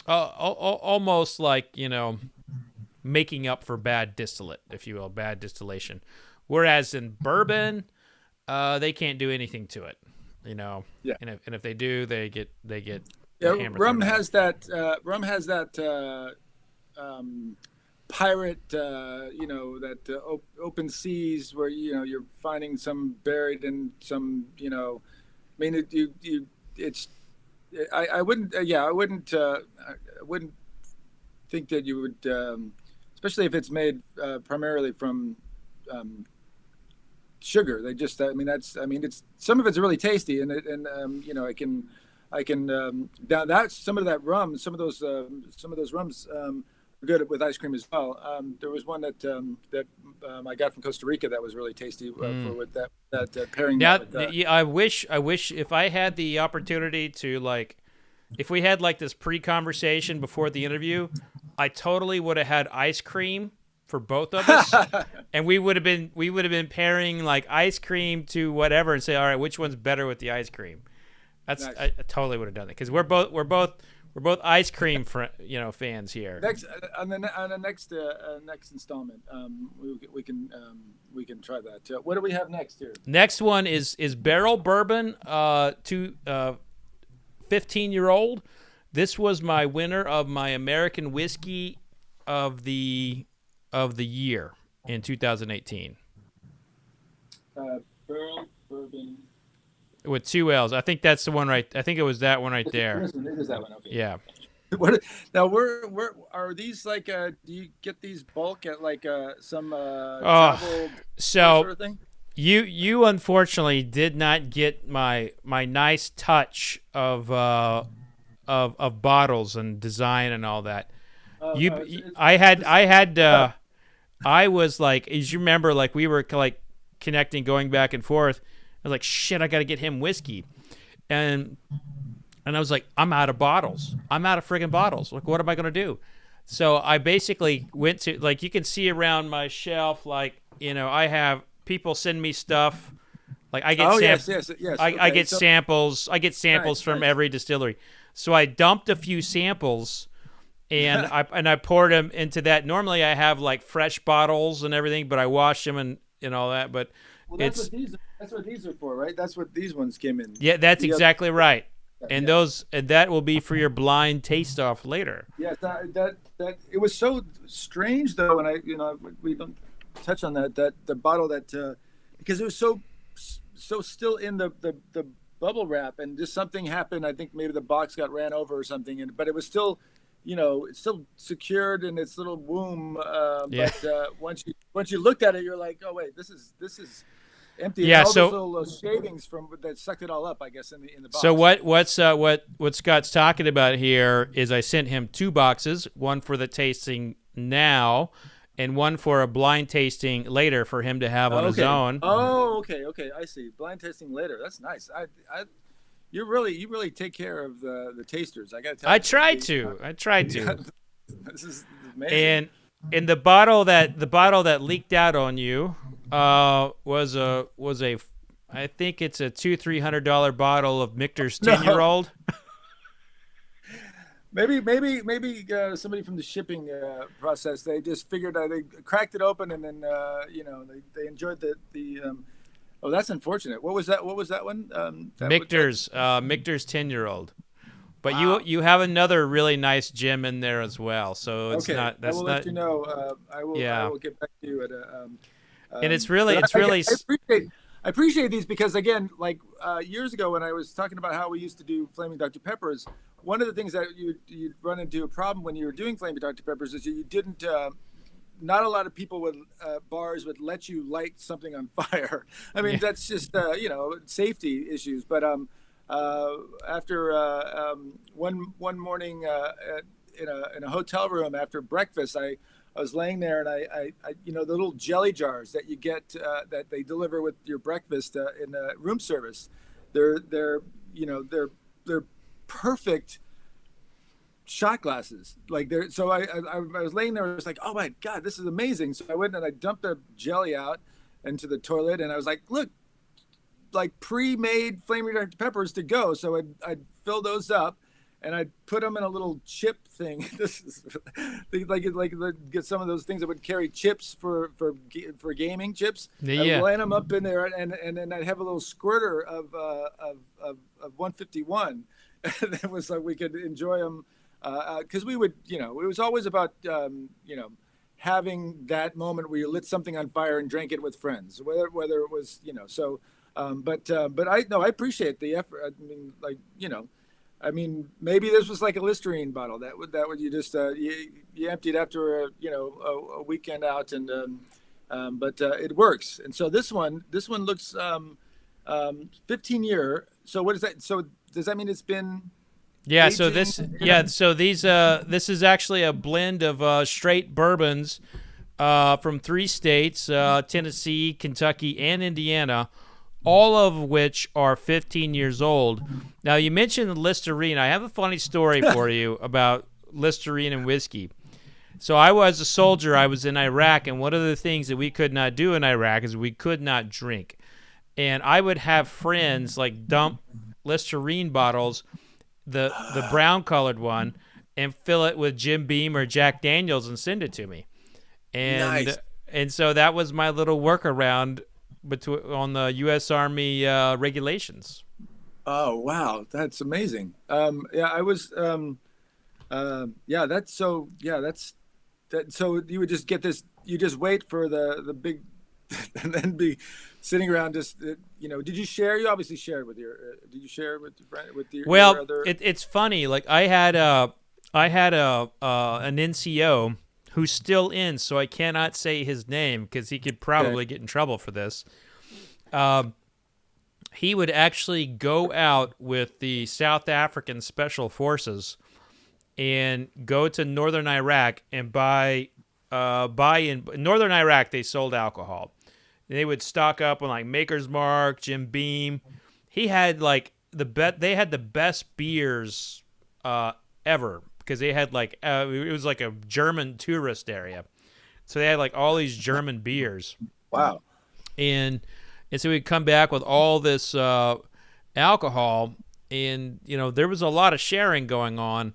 almost like making up for bad distillate, if you will, bad distillation. Whereas in bourbon, they can't do anything to it, Yeah. And if they do, they get hammered. Rum has that pirate, that open seas where you're finding some buried in some, I mean, I wouldn't think that you would, especially if it's made primarily from sugar. It's some of it's really tasty, and I can that's some of that rum, some of those rums are good with ice cream as well. There was one that I got from Costa Rica that was really tasty with that pairing. Now, I wish if I had the opportunity to, if we had this pre-conversation before the interview, I totally would have had ice cream for both of us, and we would have been pairing ice cream to whatever, and say, all right, which one's better with the ice cream? That's nice. I totally would have done that, because we're both ice cream fans here. Next on the next installment, we can try that. What do we have next here? Next one is Barrell Bourbon, 15-year-old. This was my winner of my American whiskey of the year in 2018. Barrell Bourbon with 2 L's. I think that's the one right. I think it was that one right there. It is that one. Okay. Yeah. Now where are these do you get these bulk at some travel sort of thing? You unfortunately did not get my nice touch of bottles and design and all that. I was as you remember, we were connecting, going back and forth. I was like, shit, I got to get him whiskey. And I was like, I'm out of bottles. I'm out of friggin' bottles. What am I going to do? So I basically went to, you can see around my shelf, I have people send me stuff Like I get Oh yes, yes, yes. I Okay, get so samples. I get samples nice, from nice. every distillery. So I dumped a few samples, and I poured them into that. Normally I have like fresh bottles and everything, but I wash them and all that. But Well, it's that's what these are for, right? That's what these ones came in. yeah, that's The exactly right. And yeah. that will be for your blind taste off later. Yes, that it was so strange though, and we don't touch on that the bottle that because it was so still in the bubble wrap, and just something happened. I think maybe the box got ran over or something, but it was still, it's still secured in its little womb. Yeah. But once you looked at it, you're like, oh wait, this is empty. Yeah, And all so- those little shavings from that sucked it all up, I guess, in the box. So what Scott's talking about here is I sent him 2 boxes, one for the tasting now, and one for a blind tasting later for him to have on his own. Oh, okay. I see. Blind tasting later. That's nice. You really take care of the tasters. I got to tell you. I tried to. This is amazing. And in the bottle that leaked out on you was a I think it's a $200-300 bottle of Michter's 10-year-old. Maybe somebody from the shipping process, they just figured out, they cracked it open, and then they enjoyed the oh, that's unfortunate. What was that one? Michter's 10-year-old. But Wow. you have another really nice gem in there as well. So it's okay. not that's I will not let you know. I will get back to you at a. and it's really But it's really I appreciate these because, again, like years ago when I was talking about how we used to do Flaming Dr. Peppers, one of the things that you'd run into a problem when you were doing Flaming Dr. Peppers is you didn't. Not a lot of people would bars would let you light something on fire. I mean, that's just safety issues. But after one morning in a hotel room after breakfast, I was laying there, and I the little jelly jars that you get that they deliver with your breakfast in room service, they're perfect shot glasses. Like they're so I was laying there, I was like, oh my God, this is amazing. So I went and I dumped the jelly out into the toilet, and I was like, look, like pre-made Flaming Dr. Peppers to go. So I'd fill those up, and I'd put them in a little chip thing. This is like get some of those things that would carry chips for gaming chips. Yeah. I'd line them up in there, and then I'd have a little squirter of 151. And it was like we could enjoy them because we would, it was always about having that moment where you lit something on fire and drank it with friends, whether it was so. But I appreciate the effort. I mean, maybe this was like a Listerine bottle that would you just you emptied after a weekend out, and but it works. And so this one looks 15-year. So what is that? So does that mean it's been? Yeah. aging? So this is actually a blend of straight bourbons from 3 states: Tennessee, Kentucky, and Indiana, all of which are 15 years old. Now, you mentioned Listerine. I have a funny story for you about Listerine and whiskey. So I was a soldier. I was in Iraq, and one of the things that we could not do in Iraq is we could not drink. And I would have friends like dump Listerine bottles, the brown-colored one, and fill it with Jim Beam or Jack Daniels and send it to me. And Nice. And so that was my little workaround on the U.S. Army regulations. Oh wow, that's amazing. I was. That's so. Yeah, that's that. So you would just get this. You just wait for the big, and then be sitting around just. Did you share? You obviously shared with your. Did you share with your friend? With your Well, your other? it's funny. Like I had an NCO who's still in, so I cannot say his name because he could probably get in trouble for this. He would actually go out with the South African Special Forces and go to northern Iraq and buy in northern Iraq. They sold alcohol. They would stock up on like Maker's Mark, Jim Beam. He had they had the best beers ever because they had it was like a German tourist area, so they had like all these German beers. Wow. And And so we'd come back with all this alcohol, and there was a lot of sharing going on.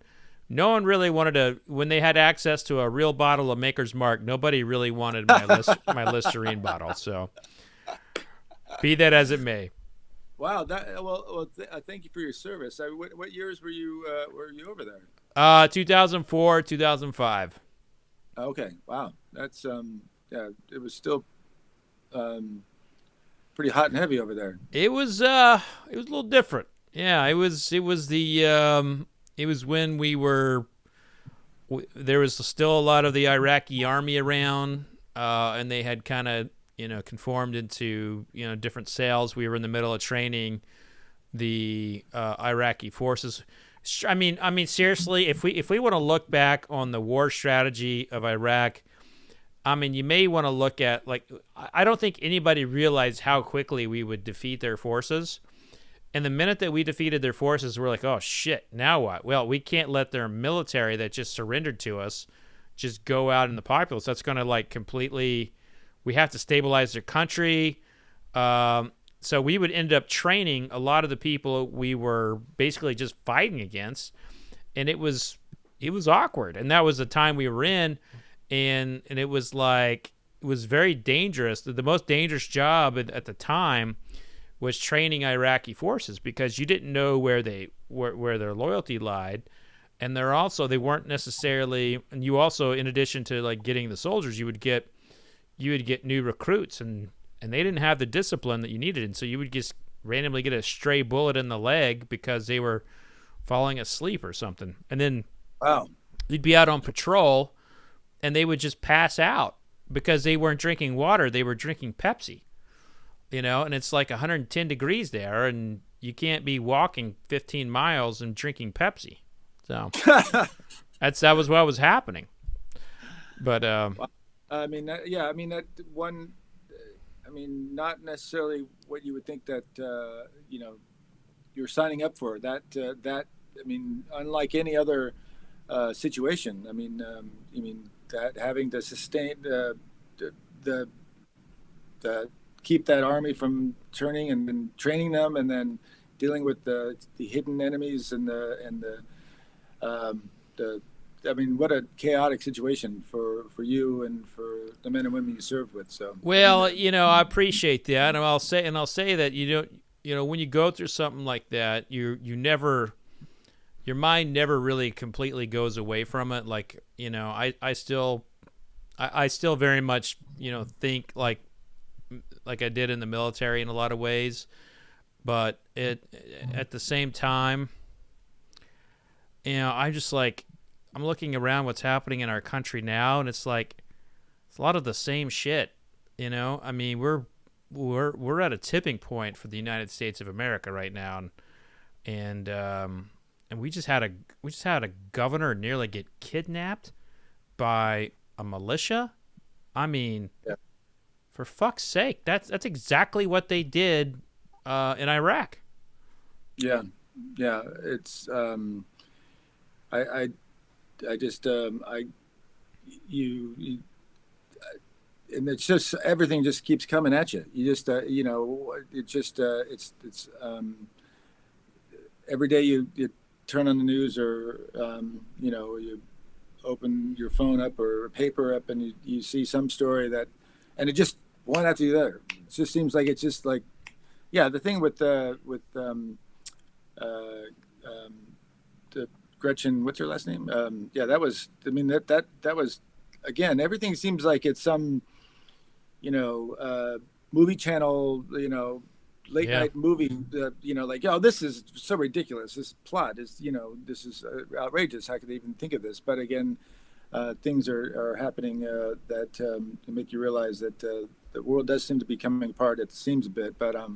No one really wanted to, when they had access to a real bottle of Maker's Mark, nobody really wanted my Listerine bottle. So be that as it may. Wow. Thank you for your service. What years were you over there? 2004, 2005. Okay. Wow. That's yeah. It was still pretty hot and heavy over there. It was a little different. Yeah. It was when there was still a lot of the Iraqi army around, and they had kind of conformed into different cells. We were in the middle of training the Iraqi forces. I mean, seriously, if we want to look back on the war strategy of Iraq, I mean, you may want to look at, like, I don't think anybody realized how quickly we would defeat their forces. And the minute that we defeated their forces, we're like, oh shit, now what? Well, we can't let their military that just surrendered to us just go out in the populace. That's going to we have to stabilize their country. So we would end up training a lot of the people we were basically just fighting against. And it was awkward. And that was the time we were in. And it was very dangerous. The most dangerous job at the time was training Iraqi forces, because you didn't know where their loyalty lied. And they weren't necessarily, and you also, in addition to like getting the soldiers, you would get new recruits, and they didn't have the discipline that you needed. And so you would just randomly get a stray bullet in the leg because they were falling asleep or something. And then you'd be out on patrol and they would just pass out because they weren't drinking water. They were drinking Pepsi, and it's like 110 degrees there, and you can't be walking 15 miles and drinking Pepsi. So that was what was happening. But not necessarily what you would think that you're signing up for. Unlike any other situation. That having to sustain the keep that army from turning, and then training them, and then dealing with the hidden enemies and what a chaotic situation for you and for the men and women you served with. So I appreciate that, and I'll say that when you go through something like that, your mind never really completely goes away from it. Like, I still very much think like I did in the military in a lot of ways, but at the same time, I'm just like, I'm looking around what's happening in our country now, and it's like it's a lot of the same shit. I mean, we're at a tipping point for the United States of America right now, and we just had a governor nearly get kidnapped by a militia. I mean, for fuck's sake, that's exactly what they did in Iraq. Yeah. It's and it's just, everything just keeps coming at you. You just it's every day you turn on the news, or you open your phone up or a paper up, and you see some story and it just one after the other. It just seems like it's just like, the thing with the Gretchen, what's her last name? That was, that was, again, everything seems like it's some, movie channel, late night movie, this is so ridiculous. This plot is, this is outrageous. How could they even think of this? But again, things are happening that make you realize that the world does seem to be coming apart. It seems a bit, but I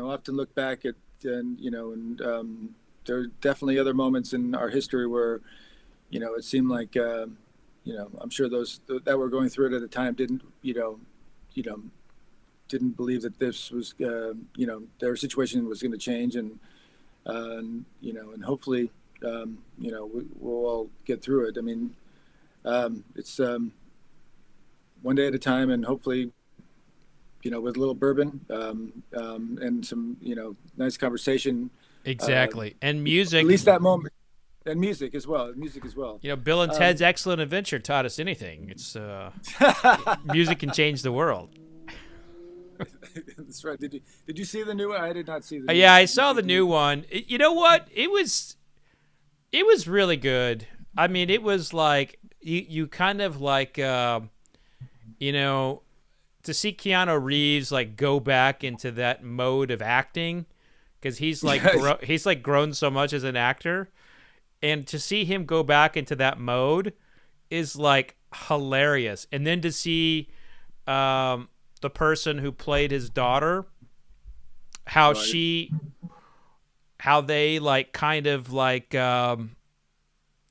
often look back at, and there are definitely other moments in our history where, it seemed like, I'm sure those that were going through it at the time didn't believe that this was, their situation was going to change, and hopefully, we'll all get through it. I mean, It's one day at a time, and hopefully, with a little bourbon and some, nice conversation. Exactly. And music. At least that moment. And music as well. Music as well. Bill and Ted's Excellent Adventure taught us anything. It's music can change the world. That's right. Did you see the new one? I did not see the. Yeah, I saw the new one. You know what? It was really good. I mean, it was like you kind of like to see Keanu Reeves like go back into that mode of acting, because he's like he's like grown so much as an actor. And to see him go back into that mode is like hilarious. And then to see the person who played his daughter, how they like kind of like took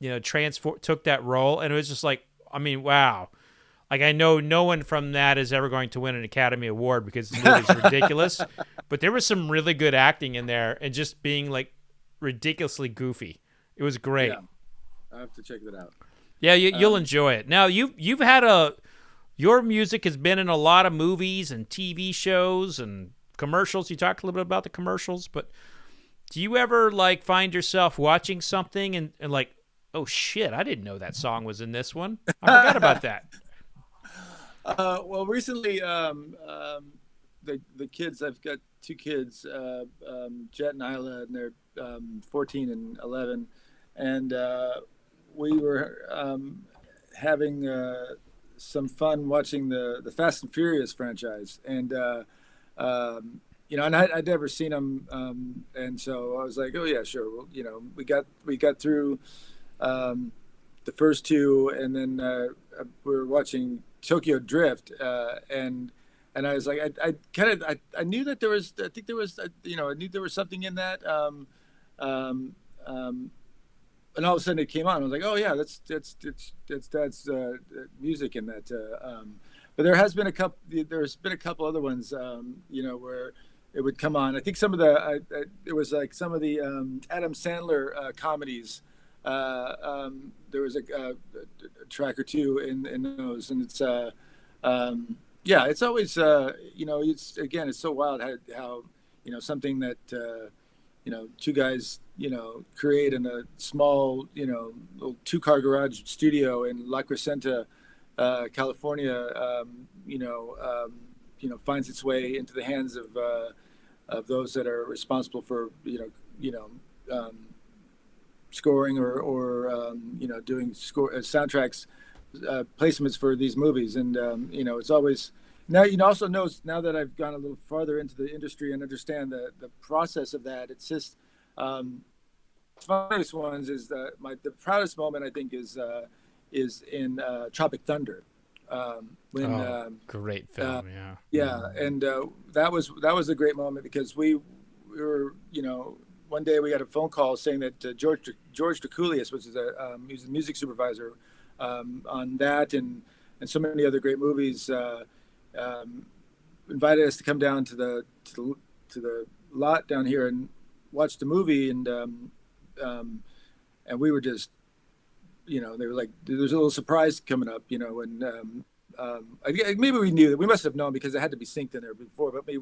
that role, and it was just like, I mean, wow. Like, I know no one from that is ever going to win an Academy Award because the movie's ridiculous, but there was some really good acting in there and just being like ridiculously goofy. It was great. Yeah. I have to check that out. Yeah, you'll enjoy it. Now you've had your music has been in a lot of movies and TV shows and commercials. You talked a little bit about the commercials, but do you ever like find yourself watching something and like, oh shit, I didn't know that song was in this one. I forgot about that. Well, recently, the kids, I've got two kids, Jet and Isla, and they're 14 and 11. And we were having some fun watching the Fast and Furious franchise, and and I'd never seen them, and so I was like, oh yeah, sure. Well, we got through the first two, and then we were watching Tokyo Drift, and I was like, I knew that there was, I think there was, I knew there was something in that. And all of a sudden it came on. I was like, "Oh yeah, that's Dad's music in that." But there's been a couple other ones, where it would come on. I think some of it was like some of the Adam Sandler comedies. There was a track or two in those, and it's it's always it's so wild how something that two guys create in a small little 2-car garage studio in La Crescenta, California, finds its way into the hands of those that are responsible for scoring or doing soundtracks, placements for these movies. And it's always now, also knows, now that I've gone a little farther into the industry and understand the process of that, it's just funniest ones is the proudest moment I think is in Tropic Thunder, when great film. And that was a great moment because we were one day we got a phone call saying that George Drakoulias, which is he was the music supervisor on that and so many other great movies, invited us to come down to the lot down here and watch the movie, and we were just they were like, there's a little surprise coming up, and maybe we knew that, we must have known because it had to be synced in there before, but we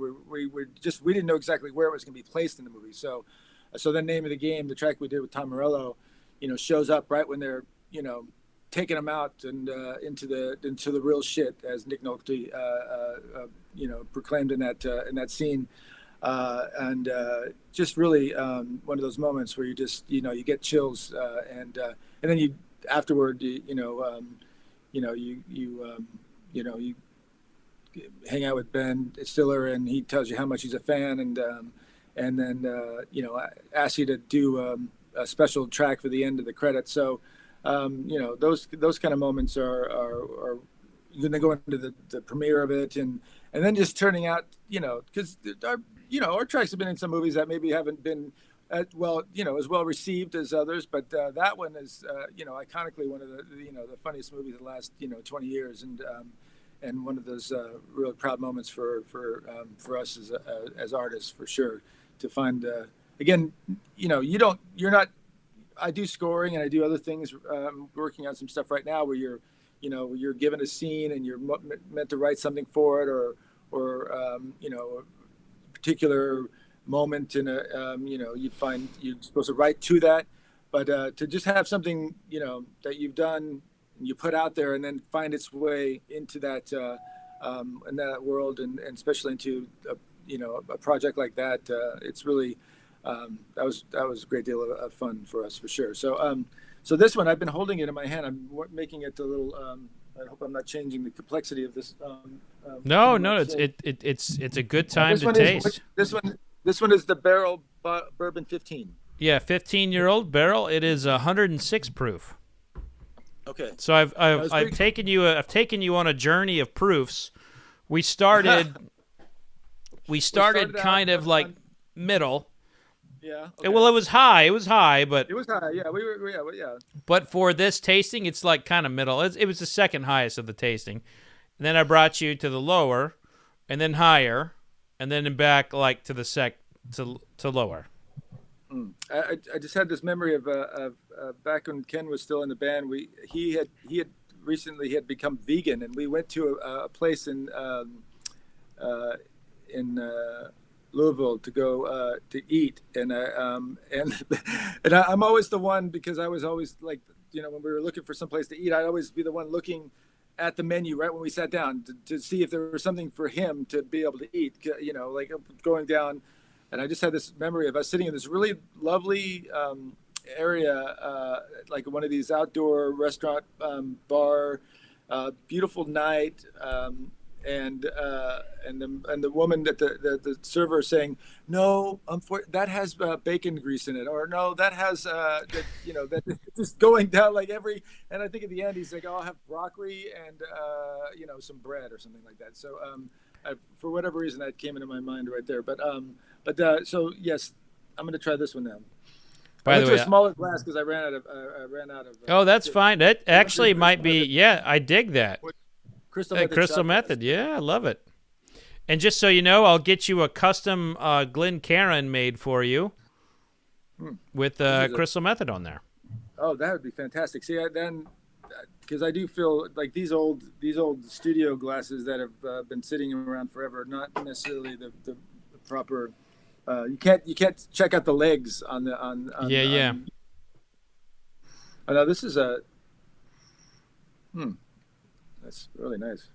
didn't know exactly where it was going to be placed in the movie. So the name of the game, the track we did with Tom Morello, shows up right when they're taking them out and into the real shit, as Nick Nolte proclaimed in that scene, and just really one of those moments where you just you get chills, and then you afterward you hang out with Ben Stiller and he tells you how much he's a fan, and then asks you to do a special track for the end of the credits. So those kind of moments are then they go into the premiere of it, and then just turning out, because our tracks have been in some movies that maybe haven't been as well received as others, but that one is iconically one of the the funniest movies of the last 20 years, and one of those real proud moments for us as artists, for sure, to find again, you're not I do scoring and I do other things. Working on some stuff right now where you're given a scene and you're meant to write something for it, or a particular moment in a you find you're supposed to write to that, but to just have something that you've done and you put out there and then find its way into that in that world, and especially into a project like that, it's really that was a great deal of fun for us, for sure. So this one, I've been holding it in my hand. I'm making it a little. I hope I'm not changing the complexity of this. No, it's a good time to taste. This one is the Barrell Bourbon 15. Yeah, 15-year-old barrel. It is 106 proof. Okay. So I've taken you on a journey of proofs. We started kind of like middle. Yeah. Okay. Well, it was high, but it was high. Yeah, yeah. But for this tasting, it's like kind of middle. It was the second highest of the tasting. And then I brought you to the lower, and then higher, and then back like to the to lower. I just had this memory of back when Ken was still in the band. He had recently become vegan, and we went to a place in Louisville to go to eat, and I'm always the one, because I was always like, when we were looking for some place to eat, I'd always be the one looking at the menu right when we sat down to see if there was something for him to be able to eat, like going down. And I just had this memory of us sitting in this really lovely area, like one of these outdoor restaurant bar, beautiful night, and the woman at the server saying, no, that has bacon grease in it, or no, that has that just going down like and I think at the end he's like, oh, I'll have broccoli and some bread or something like that. So for whatever reason that came into my mind right there, but so yes, I'm going to try this one now. By the way, a smaller glass because I ran out of. Oh, that's fine. That actually might be. Yeah, I dig that. Crystal Method. Yeah, I love it. And just so you know, I'll get you a custom Glencairn made for you with Crystal Method on there. Oh, that would be fantastic. See, because I do feel like these old studio glasses that have been sitting around forever, not necessarily the proper. You can't check out the legs on the yeah. Oh no, this is a. That's really nice.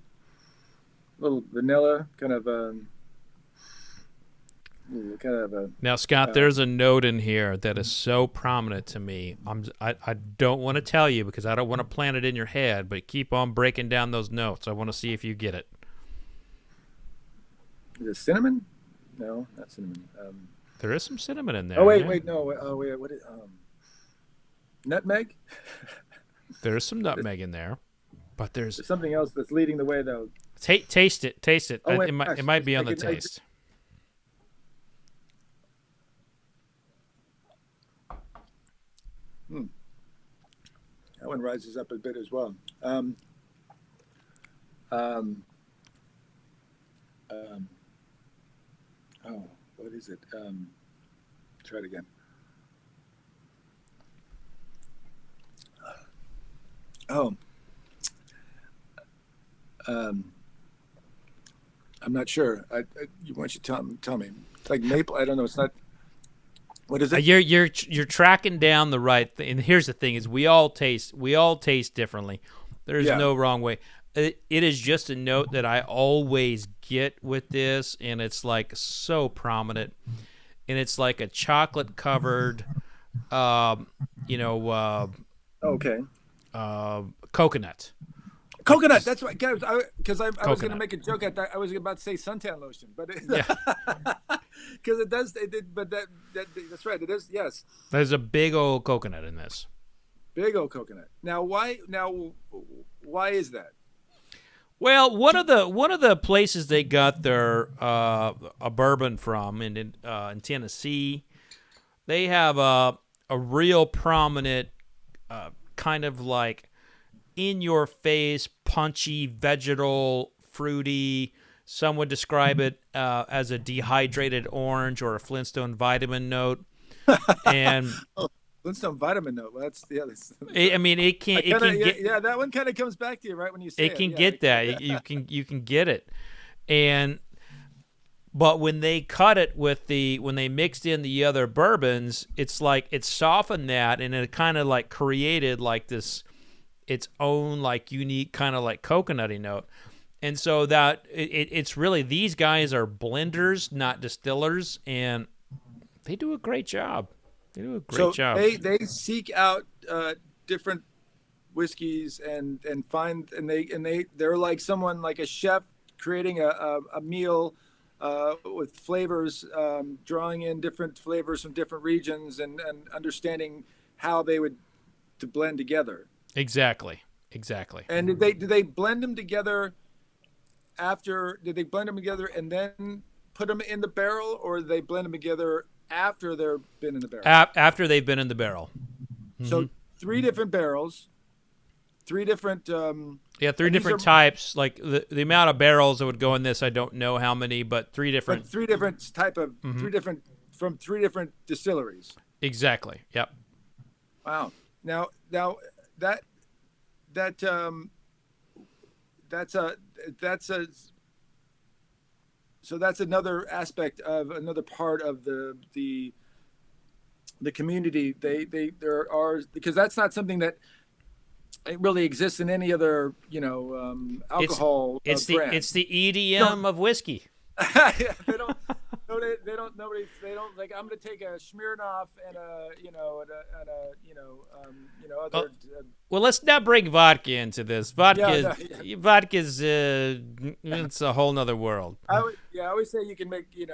A little vanilla, kind of Now, Scott, there's a note in here that is so prominent to me. I don't want to tell you because I don't want to plant it in your head, but keep on breaking down those notes. I want to see if you get it. Is it cinnamon? No, not cinnamon. There is some cinnamon in there. Oh wait, yeah. wait, no. Oh wait, what is nutmeg? There is some nutmeg in there, but there's something else that's leading the way though. Taste it. Oh, wait, it might be on the taste. That one rises up a bit as well. Oh, what is it? Try it again. I'm not sure. Why don't you tell me? It's like maple. I don't know. It's not. What is it? You're tracking down the right thing. And here's the thing: is we all taste differently. There's no wrong way. It is just a note that I always get with this, and it's like so prominent, and it's like a chocolate covered, okay, coconut. Coconut. That's right. Because I was going to make a joke. I was about to say suntan lotion, but because it does. But that's right. It is. Yes. There's a big old coconut in this. Big old coconut. Now, why is that? Well, one of the places they got their a bourbon from in Tennessee, they have a real prominent kind of like in your face, punchy, vegetal, fruity. Some would describe it as a dehydrated orange or a Flintstone vitamin note, and Flintstone vitamin note. Well, that's yeah. I mean, it can get yeah. That one kind of comes back to you right when you say it it. can Yeah, get that. You can get it, and but when they cut it with when they mixed in the other bourbons, it's like it softened that, and it kind of like created like this its own like unique kind of like coconutty note. And so that it's really, these guys are blenders, not distillers, and they do a great job. They do a great job. They seek out different whiskeys and find they're like someone like a chef creating a meal with flavors, drawing in different flavors from different regions and understanding how they would to blend together. Exactly. And did they blend them together? Did they blend them together and then put them in the barrel, or did they blend them together after they've been in the barrel? After they've been in the barrel. Mm-hmm. So 3 different barrels, 3 different. 3 different types. Like the amount of barrels that would go in this, I don't know how many, but 3 different. But 3 different type of Mm-hmm. 3 different from 3 different distilleries. Exactly. Yep. Wow. Now that's another aspect of another part of the community. There are, because that's not something that it really exists in any other alcohol it's brand. It's the EDM of whiskey. Yeah, they don't like, I'm going to take a Smirnoff and other. Well, let's not bring vodka into this. Vodka's it's a whole nother world. I always say you can make you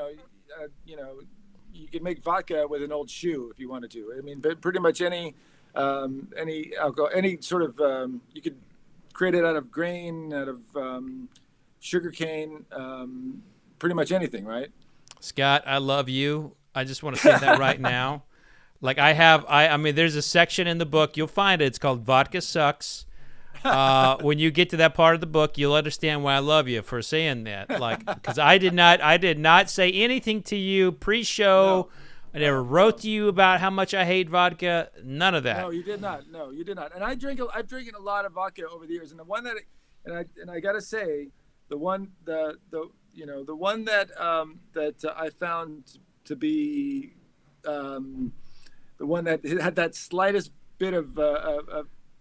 can make vodka with an old shoe if you wanted to. I mean, but pretty much any alcohol, any sort of you could create it out of grain, out of sugar cane, pretty much anything, right? Scott, I love you. I just want to say that right now. Like I mean, there's a section in the book, you'll find it. It's called Vodka Sucks. When you get to that part of the book, you'll understand why I love you for saying that. Like, because I did not say anything to you pre-show. No. I never wrote to you about how much I hate vodka. None of that. No, you did not. No, you did not. And I've drinking a lot of vodka over the years, and the one that, and I gotta say, the one that I found to be the one that had that slightest bit of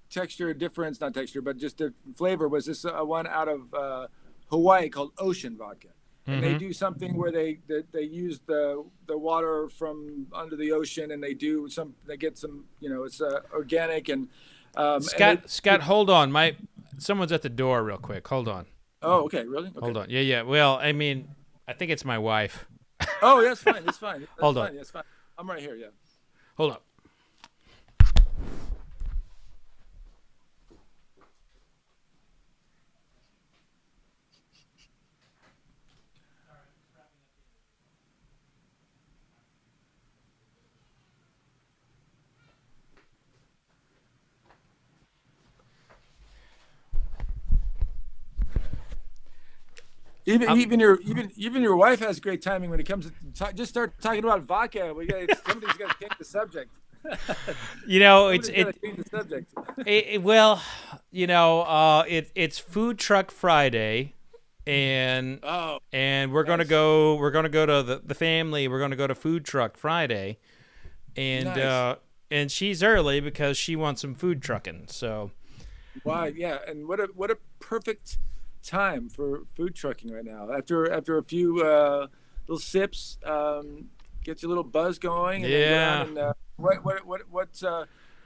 texture difference, not texture, but just a flavor, was this one out of Hawaii called Ocean Vodka. And they do something where they use the water from under the ocean, and they get some, it's organic and Scott, hold on. Someone's at the door real quick. Hold on. Oh, okay, really? Okay. Hold on. Yeah. Well, I mean, I think it's my wife. Oh, that's fine. That's fine. Hold on. That's fine. I'm right here. Yeah. Hold on. Even your wife has great timing when it comes to just start talking about vodka. Somebody's got to change the subject. It's Food Truck Friday, and we're gonna go to the family. We're gonna go to Food Truck Friday, and nice. And she's early because she wants some food trucking. So, wow, yeah, and what a perfect time for food trucking right now. After a few little sips, gets your little buzz going. And yeah. Then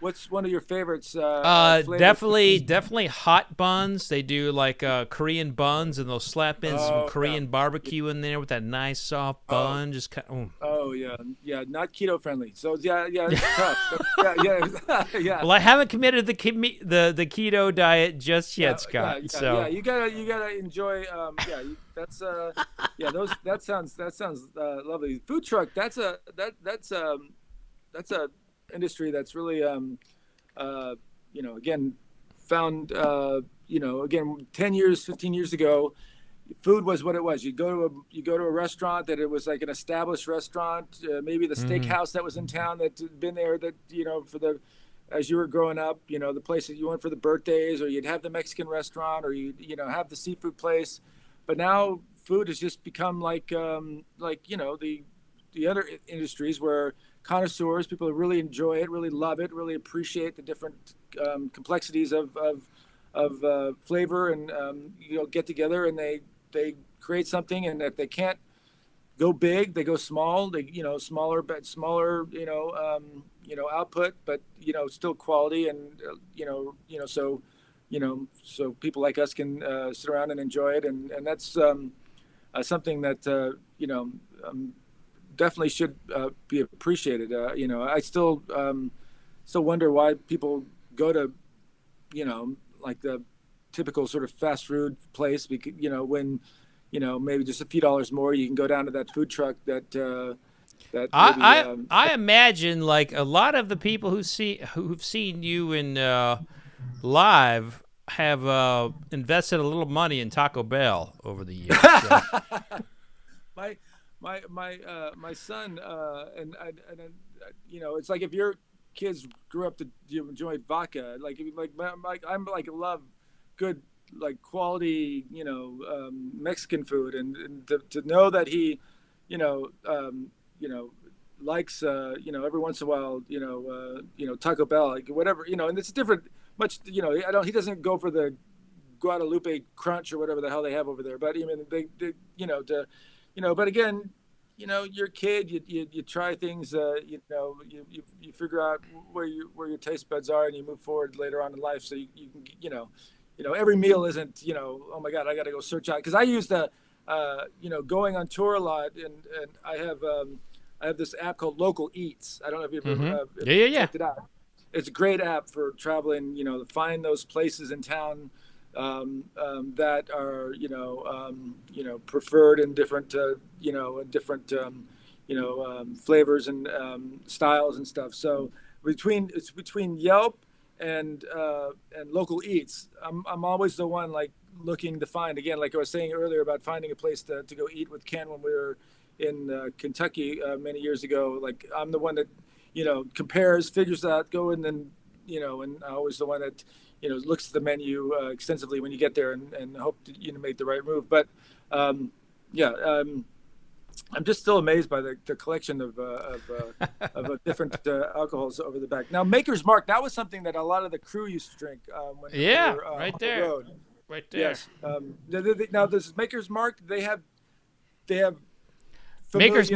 what's one of your favorites? Definitely hot buns. They do like Korean buns, and they'll slap in some Korean barbecue in there with that nice soft bun. Just kind of, Oh yeah, not keto friendly. So yeah, it's tough. Yeah. Well, I haven't committed the keto diet just yet, Scott. So you gotta enjoy. That sounds lovely. Food truck. That's a industry that's really again found 10 years, 15 years ago, food was what it was. You go to a restaurant that it was like an established restaurant, maybe the steakhouse that was in town that had been there that, for the, as you were growing up, the place that you went for the birthdays, or you'd have the Mexican restaurant, or you'd have the seafood place. But now food has just become like the other industries where connoisseurs, people who really enjoy it, really love it, really appreciate the different complexities of flavor, and get together and they create something. And if they can't go big, they go small. They smaller output, but still quality, and so people like us can sit around and enjoy it, and that's something that definitely should be appreciated. I still wonder why people go to like the typical sort of fast food place, because when maybe just a few dollars more you can go down to that food truck that I imagine like a lot of the people who've seen you in live have invested a little money in Taco Bell over the years. So. my son and it's like if your kids grew up to enjoy vodka, I'm like love good quality Mexican food, and to know that he likes every once in a while Taco Bell, whatever, and it's different much, he doesn't go for the Guadalupe Crunch or whatever the hell they have over there, but I mean they but again, you're a kid, you try things, you figure out where your taste buds are, and you move forward later on in life, so you can every meal isn't oh my God, I got to go search out, because I use the going on tour a lot, and I have this app called Local Eats. I don't know if you've ever checked it out. It's a great app for traveling, to find those places in town that are preferred in different flavors and styles and stuff. So between Yelp and Local Eats, I'm always the one looking to find, again, like I was saying earlier about finding a place to go eat with Ken when we were in Kentucky many years ago. Like, I'm the one that compares, figures out, and then and I'm always the one that looks at the menu extensively when you get there, and hope to make the right move. But I'm just still amazed by the collection of different alcohols over the back. Now, Maker's Mark, that was something that a lot of the crew used to drink when we were right on there. the road. Right there. Yes. Now, this Maker's Mark, they have Maker's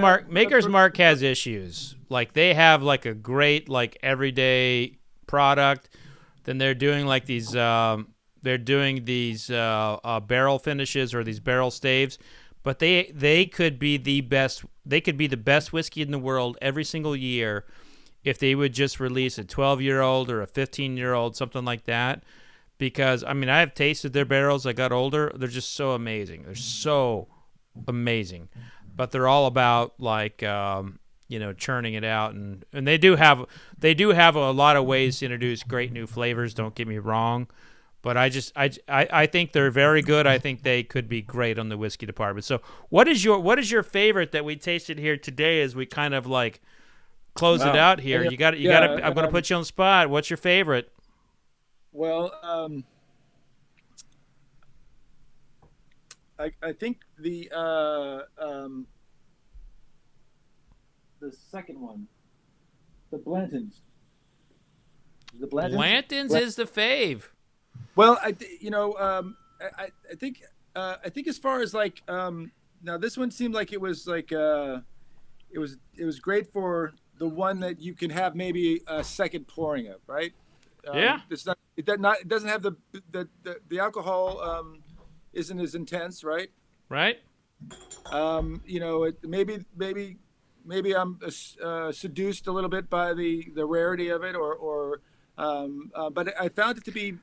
Mark has issues. Like, they have a great everyday product. Then they're doing these barrel finishes, or these barrel staves. But they could be the best. They could be the best whiskey in the world every single year if they would just release a 12-year-old or a 15-year-old, something like that. Because I mean, I have tasted their barrels. I got older. They're just so amazing. They're so amazing. But they're all about churning it out, and they do have a lot of ways to introduce great new flavors. Don't get me wrong. But I think they're very good. I think they could be great on the whiskey department. So what is your favorite that we tasted here today as we kind of close it out here? You got I'm going to put you on the spot. What's your favorite? Well, I think the second one, the Blantons. Blanton's is the fave. Well, I think as far as now, this one seemed like it was it was great for the one that you can have maybe a second pouring of, right? It doesn't have the alcohol isn't as intense, right? Right. Maybe I'm seduced a little bit by the rarity of it, but I found it to be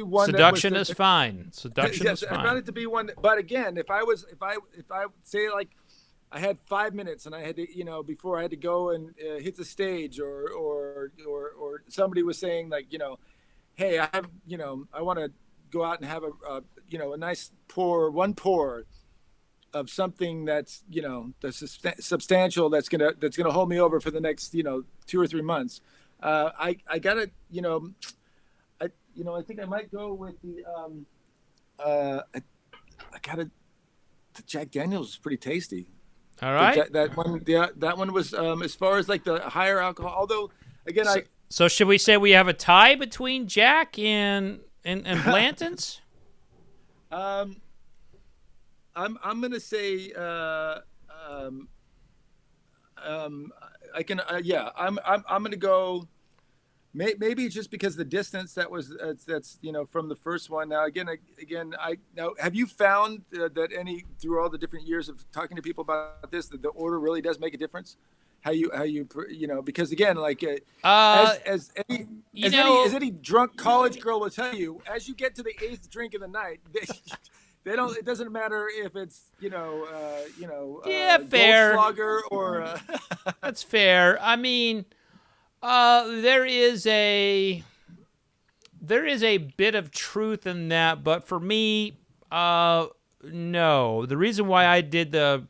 one. Seduction is fine. Seduction is fine. I found it to be one. But again, if I say I had 5 minutes and I had to, before I had to go and hit the stage, or somebody was saying hey, I want to go out and have a nice one pour of something that's that's substantial, that's gonna hold me over for the next 2 or 3 months. I gotta I think I might go with the the Jack Daniels is pretty tasty. All right. That one, yeah, that one was as far as like the higher alcohol. Although, again, so should we say we have a tie between Jack and Blanton's? I'm gonna say I can I'm gonna go. Maybe just because the distance that's from the first one. Now have you found that through all the different years of talking to people about this, that the order really does make a difference? How you because again, like as any drunk college girl will tell you, as you get to the 8th drink of the night, they don't. It doesn't matter if it's fair Goldschlager or that's fair. I mean. There is a bit of truth in that, but for me, no. The reason why I did the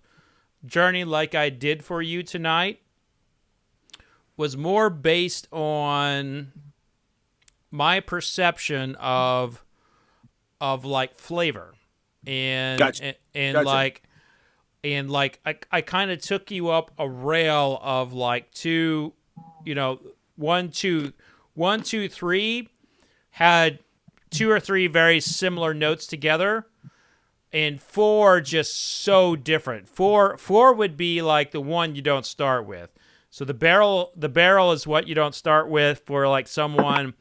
journey like I did for you tonight was more based on my perception of like flavor and gotcha. I kind of took you up a rail of like two. 1, 2, 3 had 2 or 3 very similar notes together, and 4 just so different. 4 would be like the one you don't start with. So the barrel is what you don't start with for like someone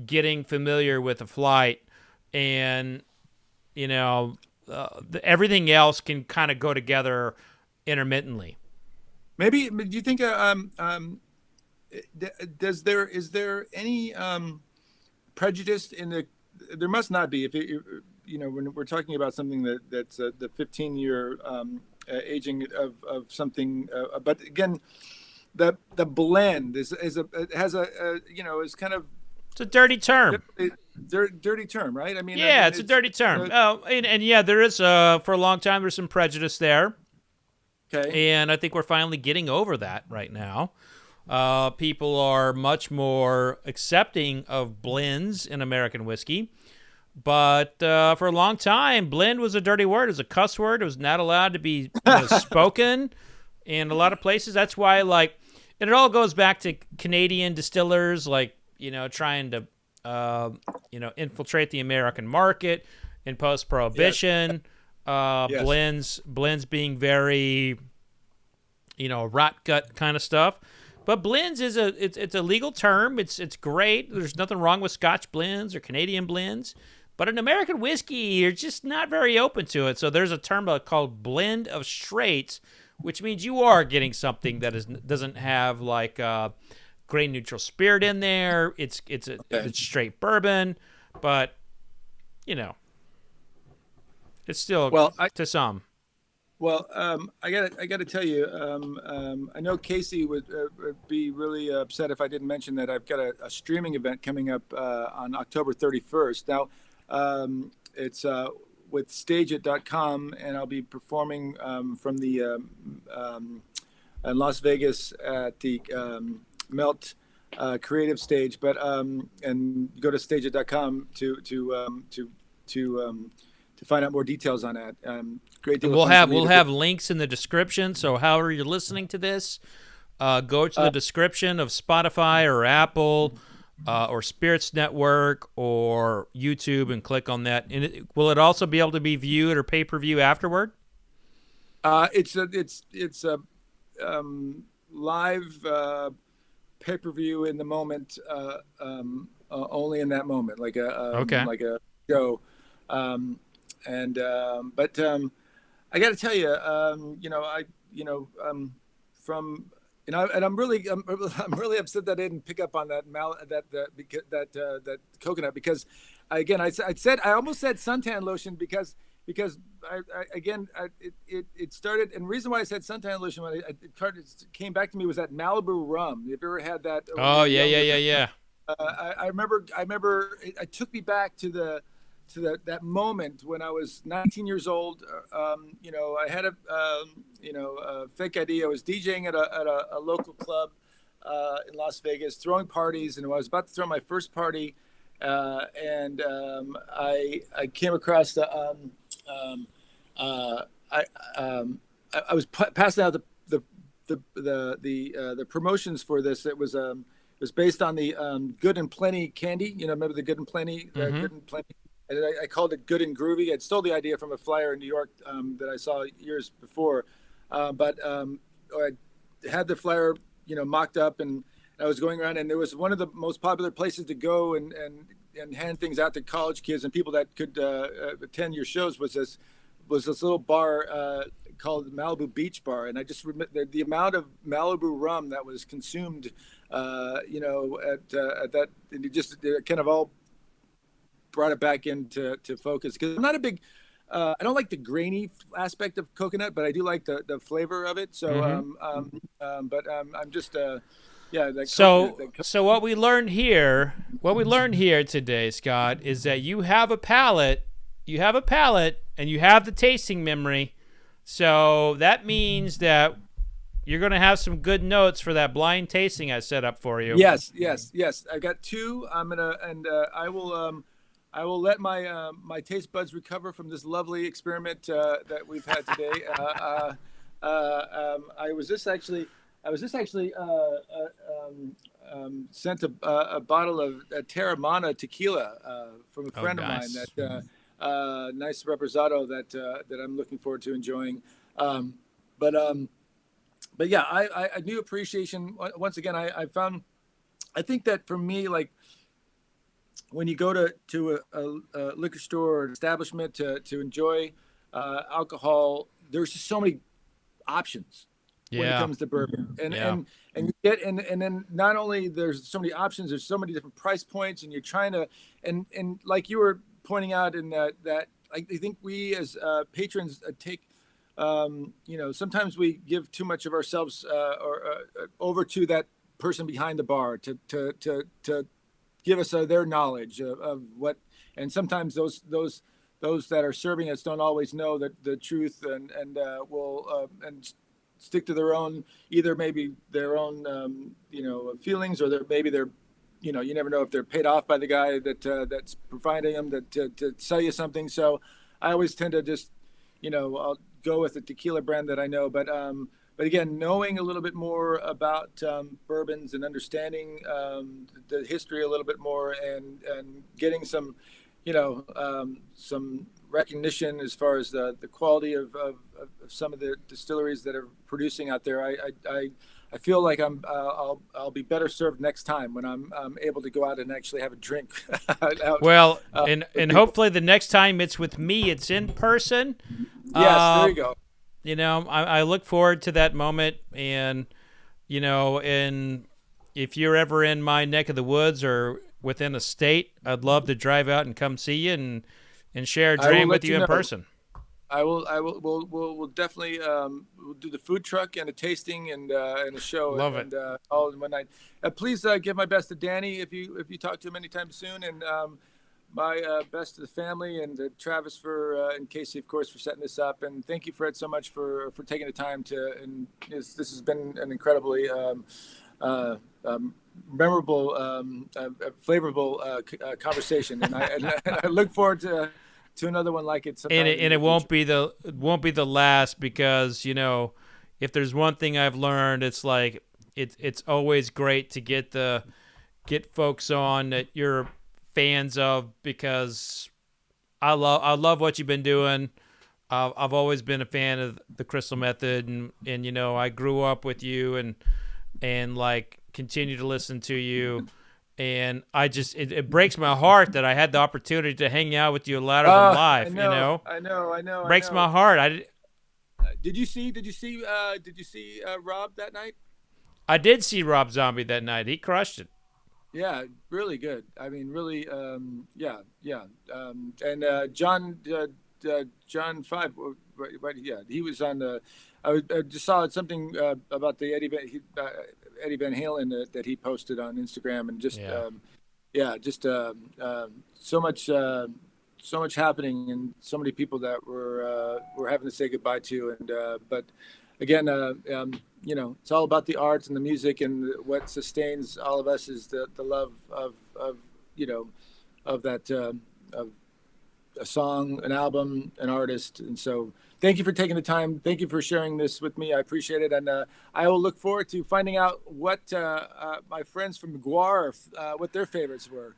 getting familiar with a flight, and everything else can kind of go together intermittently. Maybe do you think is there any prejudice in there must not be, if when we're talking about something that's the 15-year aging of something, but again the blend is kind of, it's a dirty term. Dirty term, right? I mean, it's a dirty term. There is for a long time there's some prejudice there. Okay. And I think we're finally getting over that right now. People are much more accepting of blends in American whiskey. But for a long time, blend was a dirty word. It was a cuss word. It was not allowed to be spoken in a lot of places. That's why, and it all goes back to Canadian distillers, trying to, infiltrate the American market in post-prohibition. Yes. Blends being very, rot gut kind of stuff. But blends is it's a legal term. It's great. There's nothing wrong with Scotch blends or Canadian blends. But in American whiskey, you're just not very open to it. So there's a term called blend of straights, which means you are getting something that doesn't have grain neutral spirit in there. It's straight bourbon, but it's still to some. Well, I gotta tell you, I know Casey would be really upset if I didn't mention that I've got a streaming event coming up on October 31st. Now, it's with stageit.com, and I'll be performing from the in Las Vegas at the Melt Creative Stage. But and go to stageit.com to find out more details on that. Great deal. We'll have links in the description. So however you're listening to this, go to the description of Spotify or Apple or Spirits Network or YouTube and click on that. And will it also be able to be viewed or pay-per-view afterward? It's a live pay-per-view in the moment, only in that moment, like a show. But I got to tell you, I'm really upset that I didn't pick up on that coconut, because again, I almost said suntan lotion because it started, and the reason why I said suntan lotion when it came back to me was that Malibu rum. Have you ever had that? Oh yeah. I remember it took me back to that moment when I was 19 years old. I had a fake ID. I was DJing at a local club in Las Vegas, throwing parties, and I was about to throw my first party, and I came across the I was passing out the promotions for this. It was based on the Good and Plenty candy. Remember the Good and Plenty? Mm-hmm. Good and Plenty. And I called it Good and Groovy. I stole the idea from a flyer in New York that I saw years before. But I had the flyer, mocked up, and I was going around, and there was one of the most popular places to go and hand things out to college kids and people that could attend your shows was this little bar called Malibu Beach Bar. And I just remember the amount of Malibu rum that was consumed, at that, and it kind of all brought it back into focus, because I'm not a big I don't like the grainy aspect of coconut, but I do like the flavor of it. So I'm just so what we learned here today, Scott, is that you have a palate, and you have the tasting memory. So that means that you're going to have some good notes for that blind tasting I set up for you. Yes. I got two. I will let my taste buds recover from this lovely experiment that we've had today. I was just actually sent a bottle of Terramana tequila from a friend of mine that nice reposado that I'm looking forward to enjoying. But yeah, I new appreciation. Once again, I think that for me, like, when you go to a liquor store or an establishment to enjoy alcohol, there's just so many options when it comes to bourbon, and you get and then not only there's so many options, there's so many different price points, and you're trying to and like you were pointing out in that I think we as patrons take sometimes we give too much of ourselves over to that person behind the bar to give us their knowledge of what, and sometimes those that are serving us don't always know the truth and will and stick to their own, either maybe their own feelings, or maybe they're you never know if they're paid off by the guy that's providing them to sell you something. So I always tend to just I'll go with a tequila brand that I know, but again, knowing a little bit more about bourbons and understanding the history a little bit more, and getting some, some recognition as far as the quality of some of the distilleries that are producing out there. I feel like I'll be better served next time when I'm able to go out and actually have a drink. And hopefully the next time it's with me, it's in person. Yes, there you go. I look forward to that moment, and and if you're ever in my neck of the woods or within a state, I'd love to drive out and come see you and share a drink with you in person. We'll definitely we'll do the food truck and a tasting and a show. Love it. All in one night. Please give my best to Danny if you talk to him anytime soon, and my best to the family, and to Travis and Casey, of course, for setting this up. And thank you, Fred, so much for taking the time and this has been an incredibly memorable, flavorful conversation, and I look forward to another one like it. And it won't be the last, because if there's one thing I've learned, it's like it's always great to get folks on that you're fans of, because I love what you've been doing. I've always been a fan of the Crystal Method, and I grew up with you and like continue to listen to you. And I just, it breaks my heart that I had the opportunity to hang out with you later than life. I know. Breaks my heart. Did you see Rob that night? I did see Rob Zombie that night. He crushed it. Yeah, really good. I mean, really, yeah. And John 5, right? Yeah, he was on the. I just saw something about the Eddie Van Halen that he posted on Instagram, and just so much so much happening and so many people that we're having to say goodbye to. And but again, you know, it's all about the arts and the music, and what sustains all of us is the love of you know, of that of a song, an album, an artist. And so thank you for taking the time. Thank you for sharing this with me. I appreciate it. And I will look forward to finding out what my friends from Guar, what their favorites were.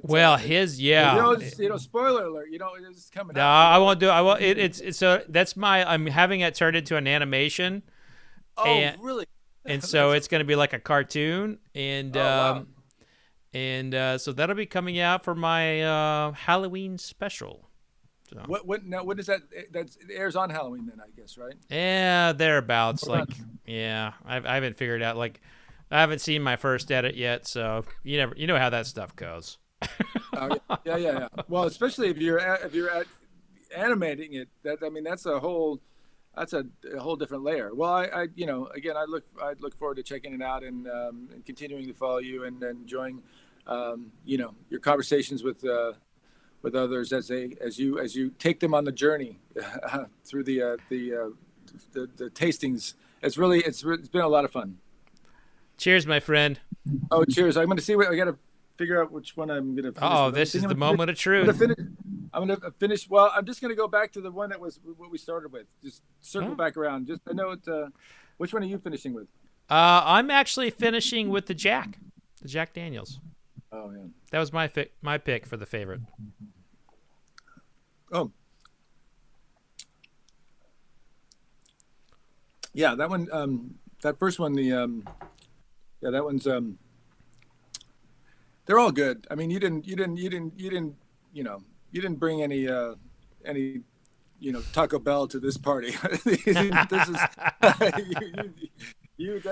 Well, his, yeah. You know, spoiler alert, you know, it's coming No, out. I won't do it. I won't. It's so that's I'm having it turned into an animation. Oh, really? And so it's going to be like a cartoon. And, wow. So that'll be coming out for my Halloween special. So. What is that? It airs on Halloween then, I guess, right? Yeah, thereabouts. Like, yeah, I haven't figured out. Like, I haven't seen my first edit yet, so you know how that stuff goes. Yeah. Well, especially if you're animating it, that's a whole different layer. Well, I you know, again, I look forward to checking it out and continuing to follow you and enjoying you know, your conversations with others as you take them on the journey through the tastings. It's been a lot of fun. Cheers, my friend. Oh, cheers! I'm going to see what I got to figure out which one I'm going to finish. Oh, this is the moment of truth. I'm going to finish. Well, I'm just going to go back to the one that was what we started with. Just circle back around. Just I know it. Which one are you finishing with? I'm actually finishing with the Jack Daniels. Oh yeah. That was my pick for the favorite. Oh. Yeah, that one. That first one. Yeah, that one's. They're all good. I mean, you didn't. You know, you didn't bring any. You know, Taco Bell to this party. This is. You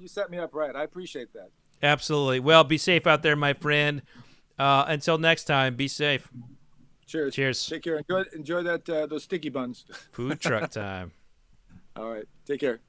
set me up right. I appreciate that. Absolutely. Well, be safe out there, my friend. Until next time, be safe. Cheers. Cheers. Take care. Enjoy that those sticky buns. Food truck time. All right. Take care.